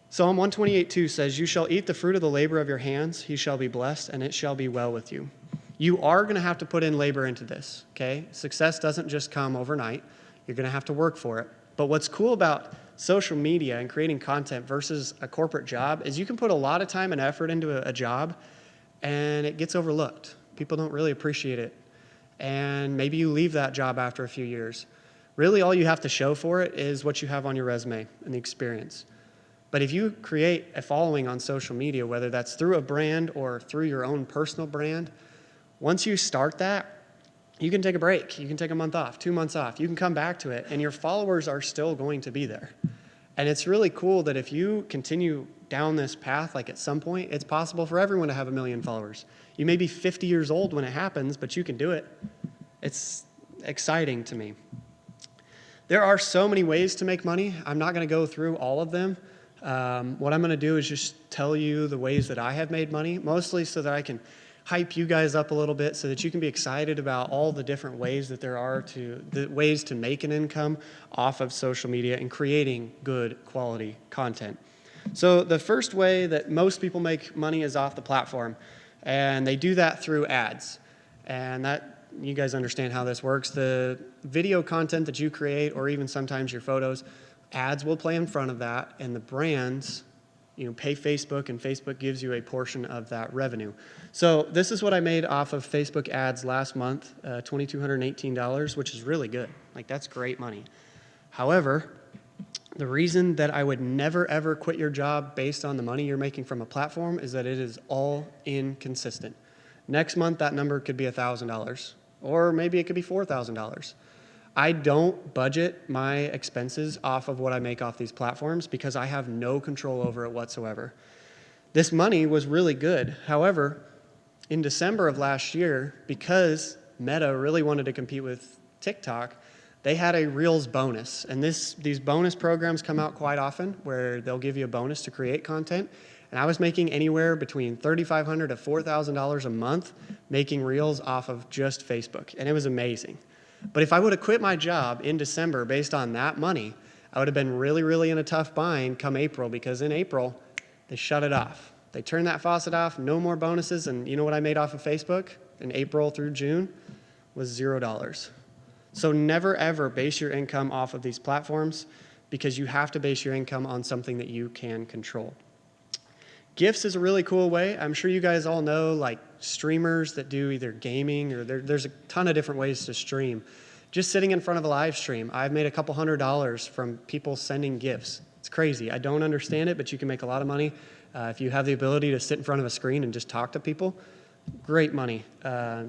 Psalm 128:2 says, "You shall eat the fruit of the labor of your hands. He shall be blessed, and it shall be well with you." You are going to have to put in labor into this, okay? Success doesn't just come overnight. You're going to have to work for it. But what's cool about social media and creating content versus a corporate job is you can put a lot of time and effort into a job and it gets overlooked. People don't really appreciate it. And maybe you leave that job after a few years. Really, all you have to show for it is what you have on your resume and the experience. But if you create a following on social media, whether that's through a brand or through your own personal brand, once you start that, you can take a break. You can take a month off, 2 months off. You can come back to it, and your followers are still going to be there. And it's really cool that if you continue down this path, like at some point, it's possible for everyone to have 1 million followers. You may be 50 years old when it happens, but you can do it. It's exciting to me. There are so many ways to make money. I'm not going to go through all of them. What I'm going to do is just tell you the ways that I have made money, mostly so that I can hype you guys up a little bit so that you can be excited about all the different ways that there are the ways to make an income off of social media and creating good quality content. So the first way that most people make money is off the platform, and they do that through ads. And that, you guys understand how this works. The video content that you create, or even sometimes your photos, ads will play in front of that, and the brands pay Facebook, and Facebook gives you a portion of that revenue. So this is what I made off of Facebook ads last month, $2,218, which is really good. Like, that's great money. However, the reason that I would never, ever quit your job based on the money you're making from a platform is that it is all inconsistent. Next month, that number could be $1,000, or maybe it could be $4,000. I don't budget my expenses off of what I make off these platforms because I have no control over it whatsoever. This money was really good. However, in December of last year, because Meta really wanted to compete with TikTok, they had a Reels bonus. And these bonus programs come out quite often where they'll give you a bonus to create content. And I was making anywhere between $3,500 to $4,000 a month making Reels off of just Facebook. And it was amazing. But if I would have quit my job in December based on that money, I would have been really, really in a tough bind come April, because in April, they shut it off. They turned that faucet off, no more bonuses, and you know what I made off of Facebook in April through June was $0. So never, ever base your income off of these platforms, because you have to base your income on something that you can control. Gifts is a really cool way. I'm sure you guys all know, like, streamers that do either gaming or there's a ton of different ways to stream. Just sitting in front of a live stream, I've made a couple $100s from people sending gifts. It's crazy. I don't understand it, but you can make a lot of money if you have the ability to sit in front of a screen and just talk to people. Great money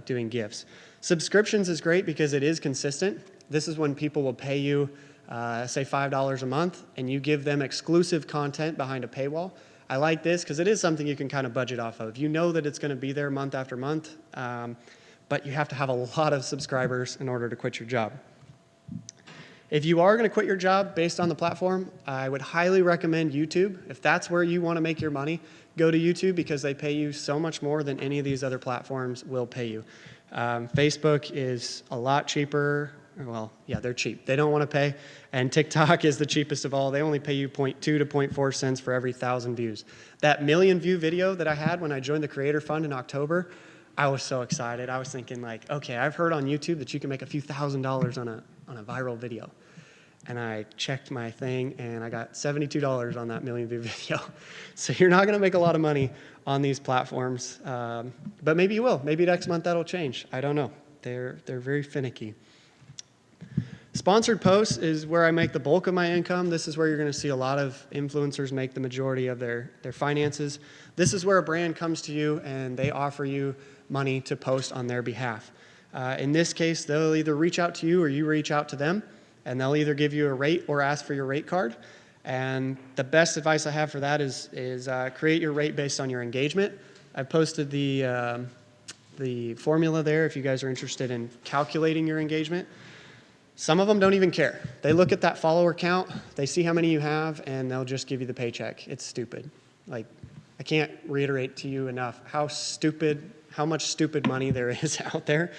doing gifts. Subscriptions is great because it is consistent. This is when people will pay you, say, $5 a month, and you give them exclusive content behind a paywall. I like this because it is something you can kind of budget off of. You know that it's going to be there month after month, but you have to have a lot of subscribers in order to quit your job. If you are going to quit your job based on the platform, I would highly recommend YouTube. If that's where you want to make your money, go to YouTube because they pay you so much more than any of these other platforms will pay you. Facebook is a lot cheaper. Well, yeah, they're cheap. They don't want to pay. And TikTok is the cheapest of all. They only pay you 0.2 to 0.4 cents for every 1,000 views. That 1 million view video that I had when I joined the Creator Fund in October, I was so excited. I was thinking, like, okay, I've heard on YouTube that you can make a few $1,000s on a viral video. And I checked my thing, and I got $72 on that 1 million view video. So you're not going to make a lot of money on these platforms, but maybe you will. Maybe next month that'll change. I don't know. They're very finicky. Sponsored posts is where I make the bulk of my income. This is where you're going to see a lot of influencers make the majority of their finances. This is where a brand comes to you and they offer you money to post on their behalf. In this case, they'll either reach out to you or you reach out to them, and they'll either give you a rate or ask for your rate card. And the best advice I have for that is create your rate based on your engagement. I've posted the formula there if you guys are interested in calculating your engagement. Some of them don't even care. They look at that follower count, they see how many you have, and they'll just give you the paycheck. It's stupid. Like, I can't reiterate to you enough how much stupid money there is out there.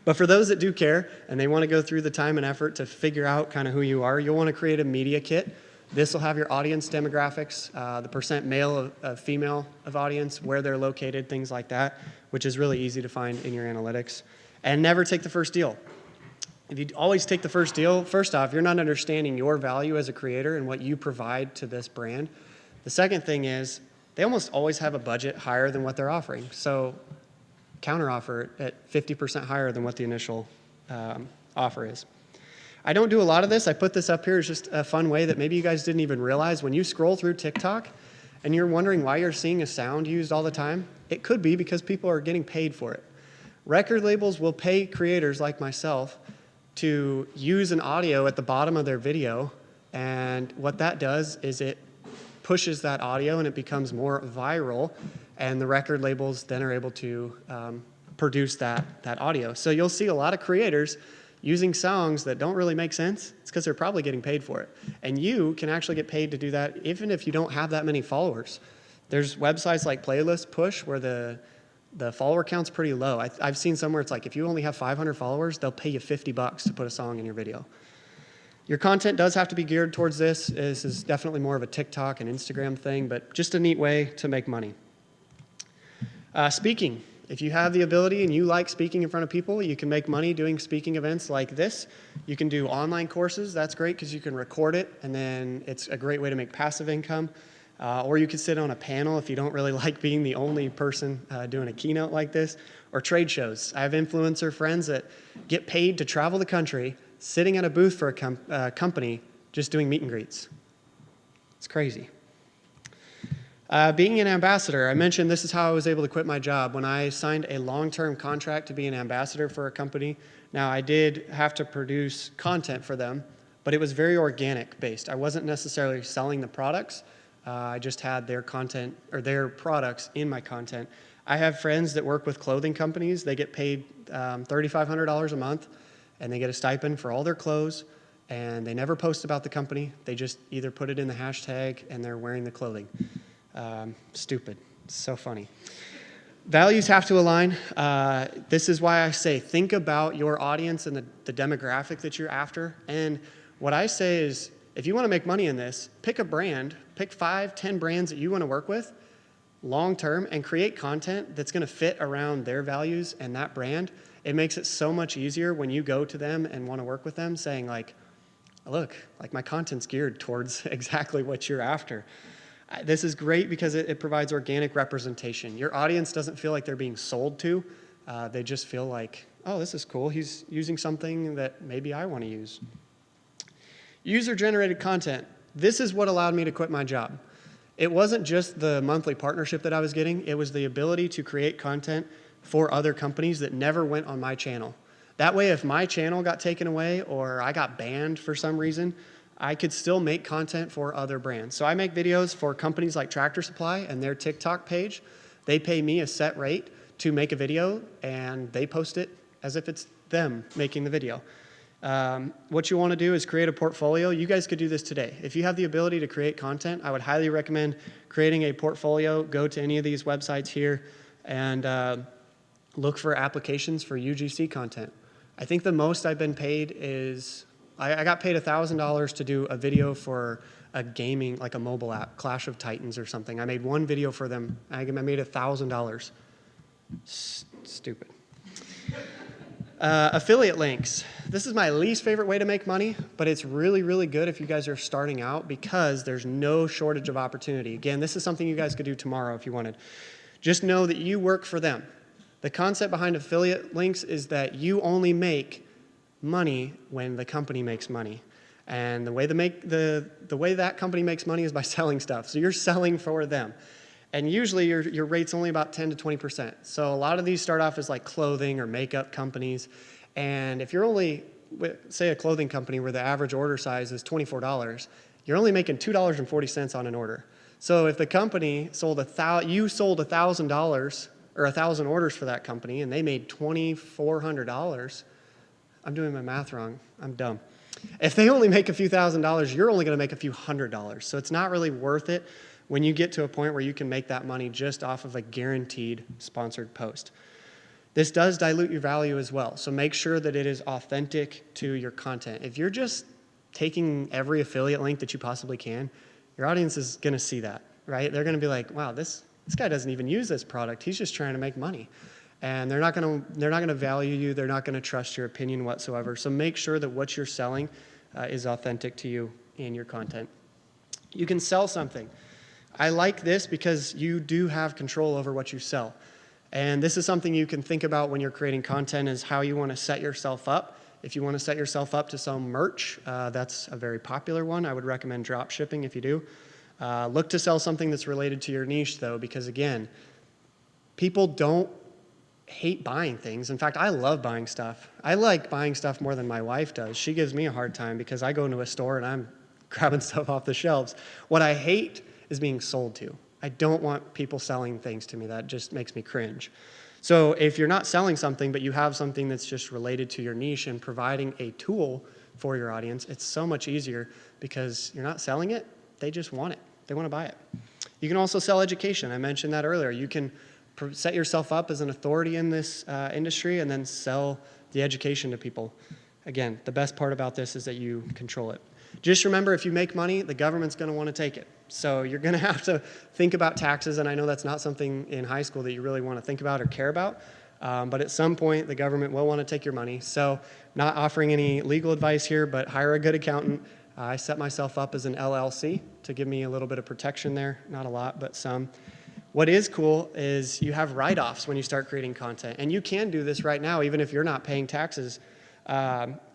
But for those that do care and they want to go through the time and effort to figure out kind of who you are, you'll want to create a media kit. This will have your audience demographics, the percent male of female of audience, where they're located, things like that, which is really easy to find in your analytics. And never take the first deal. If you always take the first deal, first off, you're not understanding your value as a creator and what you provide to this brand. The second thing is they almost always have a budget higher than what they're offering. So counteroffer at 50% higher than what the initial offer is. I don't do a lot of this. I put this up here as just a fun way that maybe you guys didn't even realize. When you scroll through TikTok and you're wondering why you're seeing a sound used all the time, it could be because people are getting paid for it. Record labels will pay creators like myself to use an audio at the bottom of their video, and what that does is it pushes that audio and it becomes more viral, and the record labels then are able to produce that audio. So you'll see a lot of creators using songs that don't really make sense. It's because they're probably getting paid for it. And you can actually get paid to do that even if you don't have that many followers. There's websites like Playlist Push where the follower count's pretty low. I've seen somewhere it's like if you only have 500 followers, they'll pay you $50 to put a song in your video. Your content does have to be geared towards this. This is definitely more of a TikTok and Instagram thing, but just a neat way to make money. Speaking. If you have the ability and you like speaking in front of people, you can make money doing speaking events like this. You can do online courses. That's great because you can record it, and then it's a great way to make passive income. Or you could sit on a panel if you don't really like being the only person doing a keynote like this, or trade shows. I have influencer friends that get paid to travel the country, sitting at a booth for a company, just doing meet and greets. It's crazy. Being an ambassador, I mentioned this is how I was able to quit my job. When I signed a long-term contract to be an ambassador for a company, now I did have to produce content for them, but it was very organic based. I wasn't necessarily selling the products. I just had their content or their products in my content. I have friends that work with clothing companies. They get paid $3,500 a month, and they get a stipend for all their clothes, and they never post about the company. They just either put it in the hashtag and they're wearing the clothing. Stupid. It's so funny. Values have to align. This is why I say think about your audience and the demographic that you're after. And what I say is, if you want to make money in this, pick a brand, pick 5, 10 brands that you want to work with long term and create content that's going to fit around their values and that brand. It makes it so much easier when you go to them and want to work with them saying like, look, like my content's geared towards exactly what you're after. This is great because it provides organic representation. Your audience doesn't feel like they're being sold to. They just feel like, oh, this is cool. He's using something that maybe I want to use. User-generated content. This is what allowed me to quit my job. It wasn't just the monthly partnership that I was getting. It was the ability to create content for other companies that never went on my channel. That way, if my channel got taken away or I got banned for some reason, I could still make content for other brands. So I make videos for companies like Tractor Supply and their TikTok page. They pay me a set rate to make a video, and they post it as if it's them making the video. What you want to do is create a portfolio. You guys could do this today. If you have the ability to create content, I would highly recommend creating a portfolio. Go to any of these websites here and look for applications for UGC content. I think the most I've been paid is I got paid $1,000 to do a video for a gaming, like a mobile app, Clash of Titans or something. I made one video for them. I made $1,000. Stupid. Affiliate links. This is my least favorite way to make money, but it's really, really good if you guys are starting out because there's no shortage of opportunity. Again, this is something you guys could do tomorrow if you wanted. Just know that you work for them. The concept behind affiliate links is that you only make money when the company makes money. And the way that company makes money is by selling stuff. So you're selling for them. And usually your rate's only about 10 to 20%. So a lot of these start off as like clothing or makeup companies. And if you're only, say a clothing company where the average order size is $24, you're only making $2.40 on an order. So if the company sold you sold $1,000 or 1,000 orders for that company and they made $2,400, I'm doing my math wrong. I'm dumb. If they only make a few $1,000s, you're only going to make a few $100s. So it's not really worth it when you get to a point where you can make that money just off of a guaranteed sponsored post. This does dilute your value as well. So make sure that it is authentic to your content. If you're just taking every affiliate link that you possibly can, your audience is going to see that, right? They're going to be like, wow, this guy doesn't even use this product. He's just trying to make money. And they're not going to value you. They're not going to trust your opinion whatsoever. So make sure that what you're selling is authentic to you and your content. You can sell something. I like this because you do have control over what you sell. And this is something you can think about when you're creating content, is how you want to set yourself up. If you want to set yourself up to sell merch, that's a very popular one. I would recommend drop shipping if you do. Look to sell something that's related to your niche, though, because again, people don't hate buying things. In fact, I love buying stuff. I like buying stuff more than my wife does. She gives me a hard time because I go into a store and I'm grabbing stuff off the shelves. What I hate is being sold to. I don't want people selling things to me. That just makes me cringe. So if you're not selling something, but you have something that's just related to your niche and providing a tool for your audience, it's so much easier because you're not selling it. They just want it. They want to buy it. You can also sell education. I mentioned that earlier. You can set yourself up as an authority in this industry and then sell the education to people. Again, the best part about this is that you control it. Just remember, if you make money, the government's going to want to take it. So you're going to have to think about taxes, and I know that's not something in high school that you really want to think about or care about, but at some point the government will want to take your money. So not offering any legal advice here, but hire a good accountant. I set myself up as an LLC to give me a little bit of protection there. Not a lot, but some. What is cool is you have write-offs when you start creating content, and you can do this right now even if you're not paying taxes.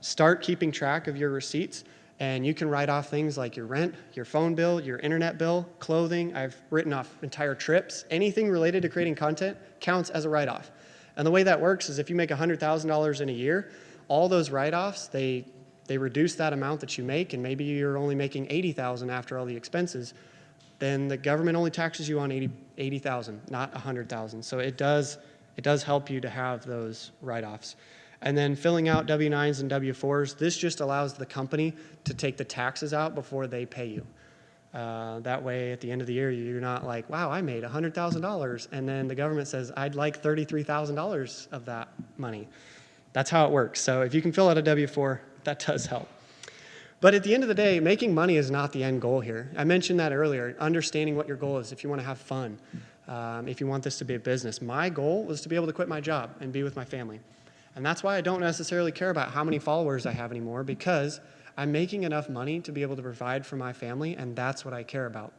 Start keeping track of your receipts, and you can write off things like your rent, your phone bill, your internet bill, clothing. I've written off entire trips. Anything related to creating content counts as a write-off. And the way that works is if you make $100,000 in a year, all those write-offs, they reduce that amount that you make, and maybe you're only making $80,000 after all the expenses. Then the government only taxes you on $80,000, not $100,000. So it does help you to have those write-offs. And then filling out W-9s and W-4s, this just allows the company to take the taxes out before they pay you. That way, at the end of the year, you're not like, wow, I made $100,000, and then the government says, I'd like $33,000 of that money. That's how it works. So if you can fill out a W-4, that does help. But at the end of the day, making money is not the end goal here. I mentioned that earlier, understanding what your goal is, if you want to have fun, if you want this to be a business. My goal was to be able to quit my job and be with my family. And that's why I don't necessarily care about how many followers I have anymore, because I'm making enough money to be able to provide for my family, and that's what I care about.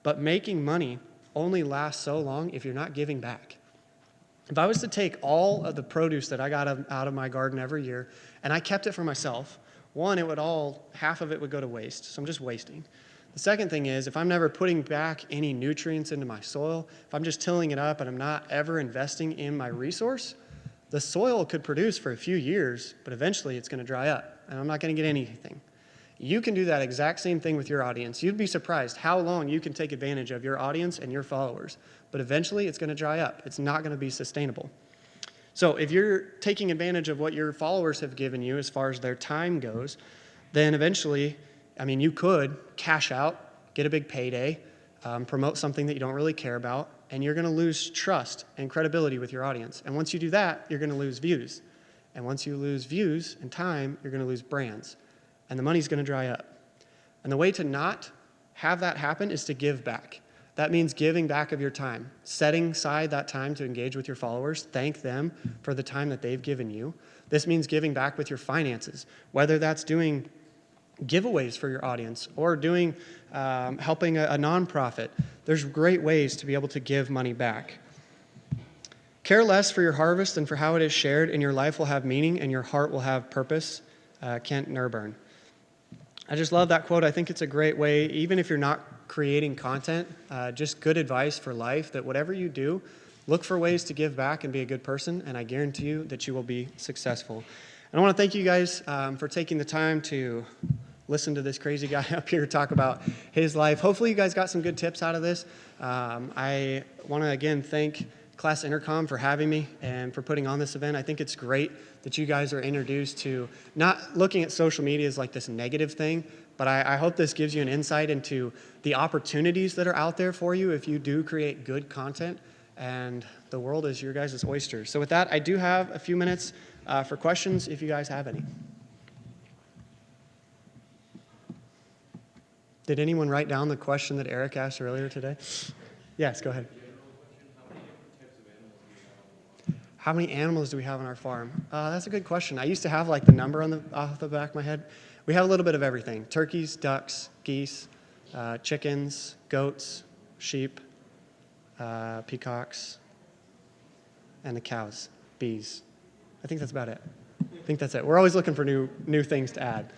But making money only lasts so long if you're not giving back. If I was to take all of the produce that I got out of my garden every year, and I kept it for myself, one, half of it would go to waste, so I'm just wasting. The second thing is, if I'm never putting back any nutrients into my soil, if I'm just tilling it up and I'm not ever investing in my resource, the soil could produce for a few years, but eventually it's going to dry up, and I'm not going to get anything. You can do that exact same thing with your audience. You'd be surprised how long you can take advantage of your audience and your followers, but eventually it's going to dry up. It's not going to be sustainable. So if you're taking advantage of what your followers have given you as far as their time goes, then eventually, you could cash out, get a big payday, promote something that you don't really care about, and you're going to lose trust and credibility with your audience. And once you do that, you're going to lose views. And once you lose views and time, you're going to lose brands. And the money's going to dry up. And the way to not have that happen is to give back. That means giving back of your time, setting aside that time to engage with your followers, thank them for the time that they've given you. This means giving back with your finances, whether that's doing giveaways for your audience or doing helping a nonprofit. There's great ways to be able to give money back. Care less for your harvest than for how it is shared, and your life will have meaning and your heart will have purpose. Kent Nurburn. I just love that quote. I think it's a great way, even if you're not creating content, just good advice for life, that whatever you do, look for ways to give back and be a good person, and I guarantee you that you will be successful. And I want to thank you guys for taking the time to listen to this crazy guy up here talk about his life. Hopefully you guys got some good tips out of this. I want to again thank Class Intercom for having me and for putting on this event. I think it's great that you guys are introduced to not looking at social media as like this negative thing, but I hope this gives you an insight into the opportunities that are out there for you if you do create good content, and the world is your guys' oyster. So with that, I do have a few minutes for questions if you guys have any. Did anyone write down the question that Eric asked earlier today? Yes, go ahead. How many animals do we have on our farm? That's a good question. I used to have like the number off the back of my head. We have a little bit of everything: turkeys, ducks, geese, chickens, goats, sheep, peacocks, and the cows, bees. I think that's about it. I think that's it. We're always looking for new things to add.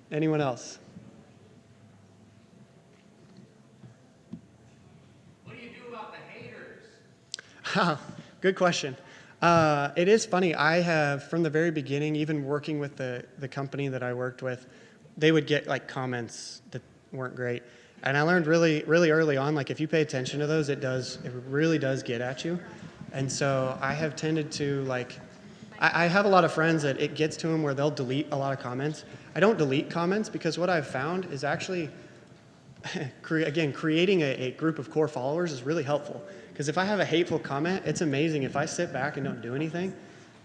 Anyone else? What do you do about the haters? Good question. It is funny. I have, from the very beginning, even working with the company that I worked with, they would get like comments that weren't great. And I learned really, really early on, like if you pay attention to those, it really does get at you. And so I have tended to like, I have a lot of friends that it gets to them where they'll delete a lot of comments. I don't delete comments because what I've found is actually, creating a group of core followers is really helpful. Because if I have a hateful comment, it's amazing. If I sit back and don't do anything,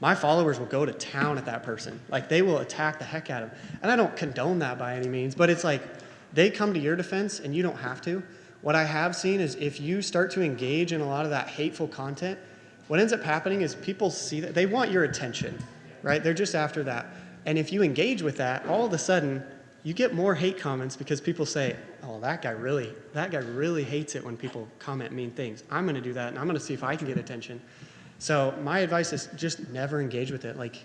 my followers will go to town at that person. Like they will attack the heck out of them. And I don't condone that by any means, but it's like they come to your defense and you don't have to. What I have seen is if you start to engage in a lot of that hateful content, what ends up happening is people see that they want your attention, right? They're just after that. And if you engage with that, all of a sudden you get more hate comments because people say, oh, that guy really hates it when people comment mean things. I'm going to do that, and I'm going to see if I can get attention. So my advice is just never engage with it. Like,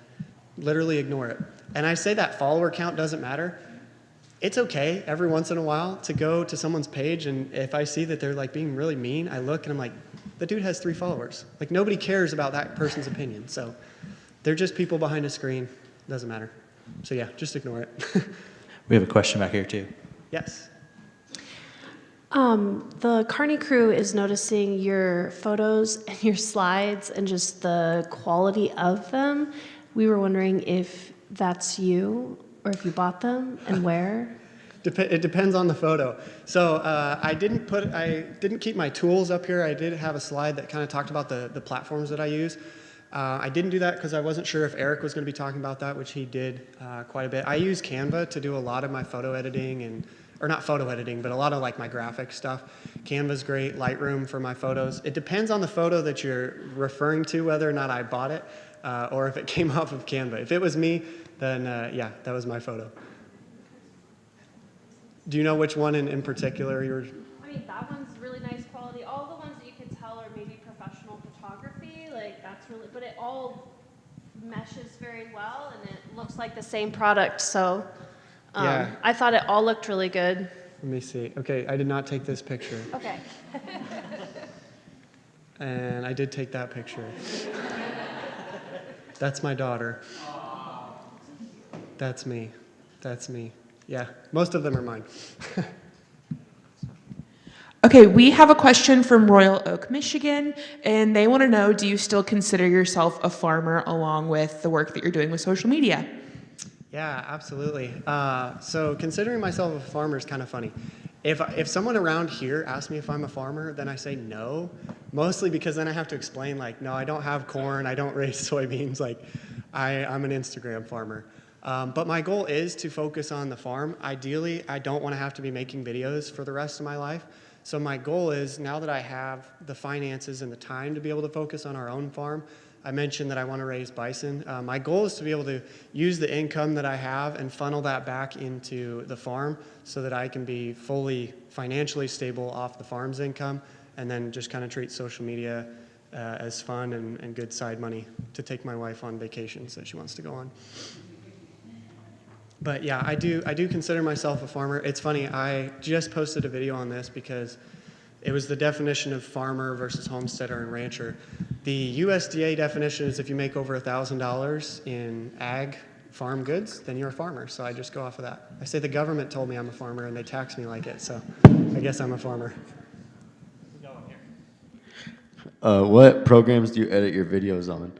literally ignore it. And I say that follower count doesn't matter. It's okay every once in a while to go to someone's page, and if I see that they're like being really mean, I look and I'm like, the dude has 3 followers. Like, nobody cares about that person's opinion. So they're just people behind a screen. Doesn't matter. So yeah, just ignore it. We have a question back here too. Yes. The Carney crew is noticing your photos and your slides and just the quality of them. We were wondering if that's you or if you bought them and where. It depends on the photo. So I didn't keep my tools up here. I did have a slide that kind of talked about the platforms that I use. I didn't do that because I wasn't sure if Eric was going to be talking about that, which he did quite a bit. I use Canva to do a lot of my photo editing or not photo editing, but a lot of like my graphic stuff. Canva's great, Lightroom for my photos. It depends on the photo that you're referring to, whether or not I bought it or if it came off of Canva. If it was me, then yeah, that was my photo. Do you know which one in particular you're? I mean, that one's really nice quality. All the ones that you can tell are maybe professional photography. Like that's really, but it all meshes very well and it looks like the same product. So Yeah. I thought it all looked really good. Let me see. Okay, I did not take this picture. Okay. And I did take that picture. That's my daughter. That's me. That's me. Yeah, most of them are mine. Okay, we have a question from Royal Oak, Michigan, and they want to know, do you still consider yourself a farmer along with the work that you're doing with social media? Yeah, absolutely. So considering myself a farmer is kind of funny. If someone around here asks me if I'm a farmer, then I say no, mostly because then I have to explain like, no, I don't have corn, I don't raise soybeans, like I'm an Instagram farmer. But my goal is to focus on the farm. Ideally, I don't want to have to be making videos for the rest of my life. So my goal is, now that I have the finances and the time to be able to focus on our own farm, I mentioned that I want to raise bison. My goal is to be able to use the income that I have and funnel that back into the farm so that I can be fully financially stable off the farm's income and then just kind of treat social media as fun and good side money to take my wife on vacations that she wants to go on. But yeah, I do consider myself a farmer. It's funny, I just posted a video on this because it was the definition of farmer versus homesteader and rancher. The USDA definition is if you make over $1,000 in ag farm goods, then you're a farmer. So I just go off of that. I say the government told me I'm a farmer and they tax me like it, so I guess I'm a farmer. What programs do you edit your videos on?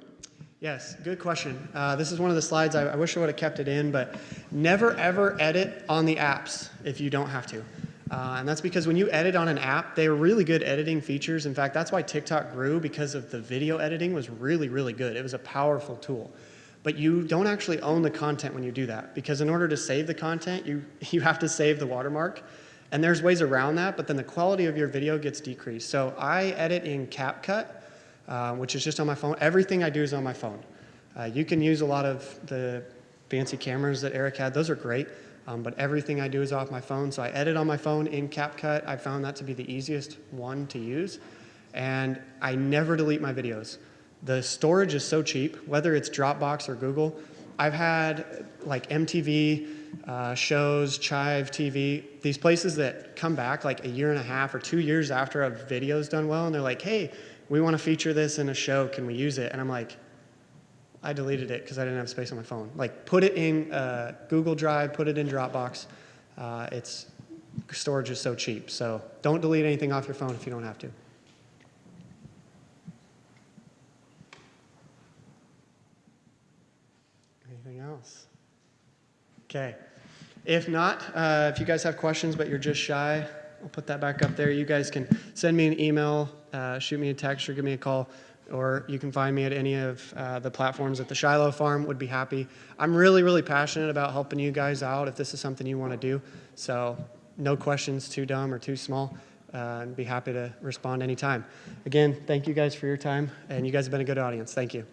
Yes, good question. This is one of the slides. I wish I would have kept it in, but never ever edit on the apps if you don't have to. And that's because when you edit on an app, they are really good editing features. In fact, that's why TikTok grew, because of the video editing was really, really good. It was a powerful tool. But you don't actually own the content when you do that, because in order to save the content, you have to save the watermark. And there's ways around that, but then the quality of your video gets decreased. So I edit in CapCut. which is just on my phone. Everything I do is on my phone. You can use a lot of the fancy cameras that Eric had. Those are great, but everything I do is off my phone. So I edit on my phone in CapCut. I found that to be the easiest one to use. And I never delete my videos. The storage is so cheap, whether it's Dropbox or Google. I've had like MTV shows, Chive TV, these places that come back like a year and a half or 2 years after a video's done well, and they're like, hey, we want to feature this in a show, can we use it? And I'm like, I deleted it because I didn't have space on my phone. Like, put it in Google Drive, put it in Dropbox. Storage is so cheap, so don't delete anything off your phone if you don't have to. Anything else? Okay. If not, if you guys have questions but you're just shy, I'll put that back up there. You guys can send me an email, shoot me a text, or give me a call, or you can find me at any of the platforms at the Shiloh Farm. Would be happy. I'm really, really passionate about helping you guys out if this is something you want to do. So no questions too dumb or too small. And be happy to respond anytime. Again, thank you guys for your time, and you guys have been a good audience. Thank you.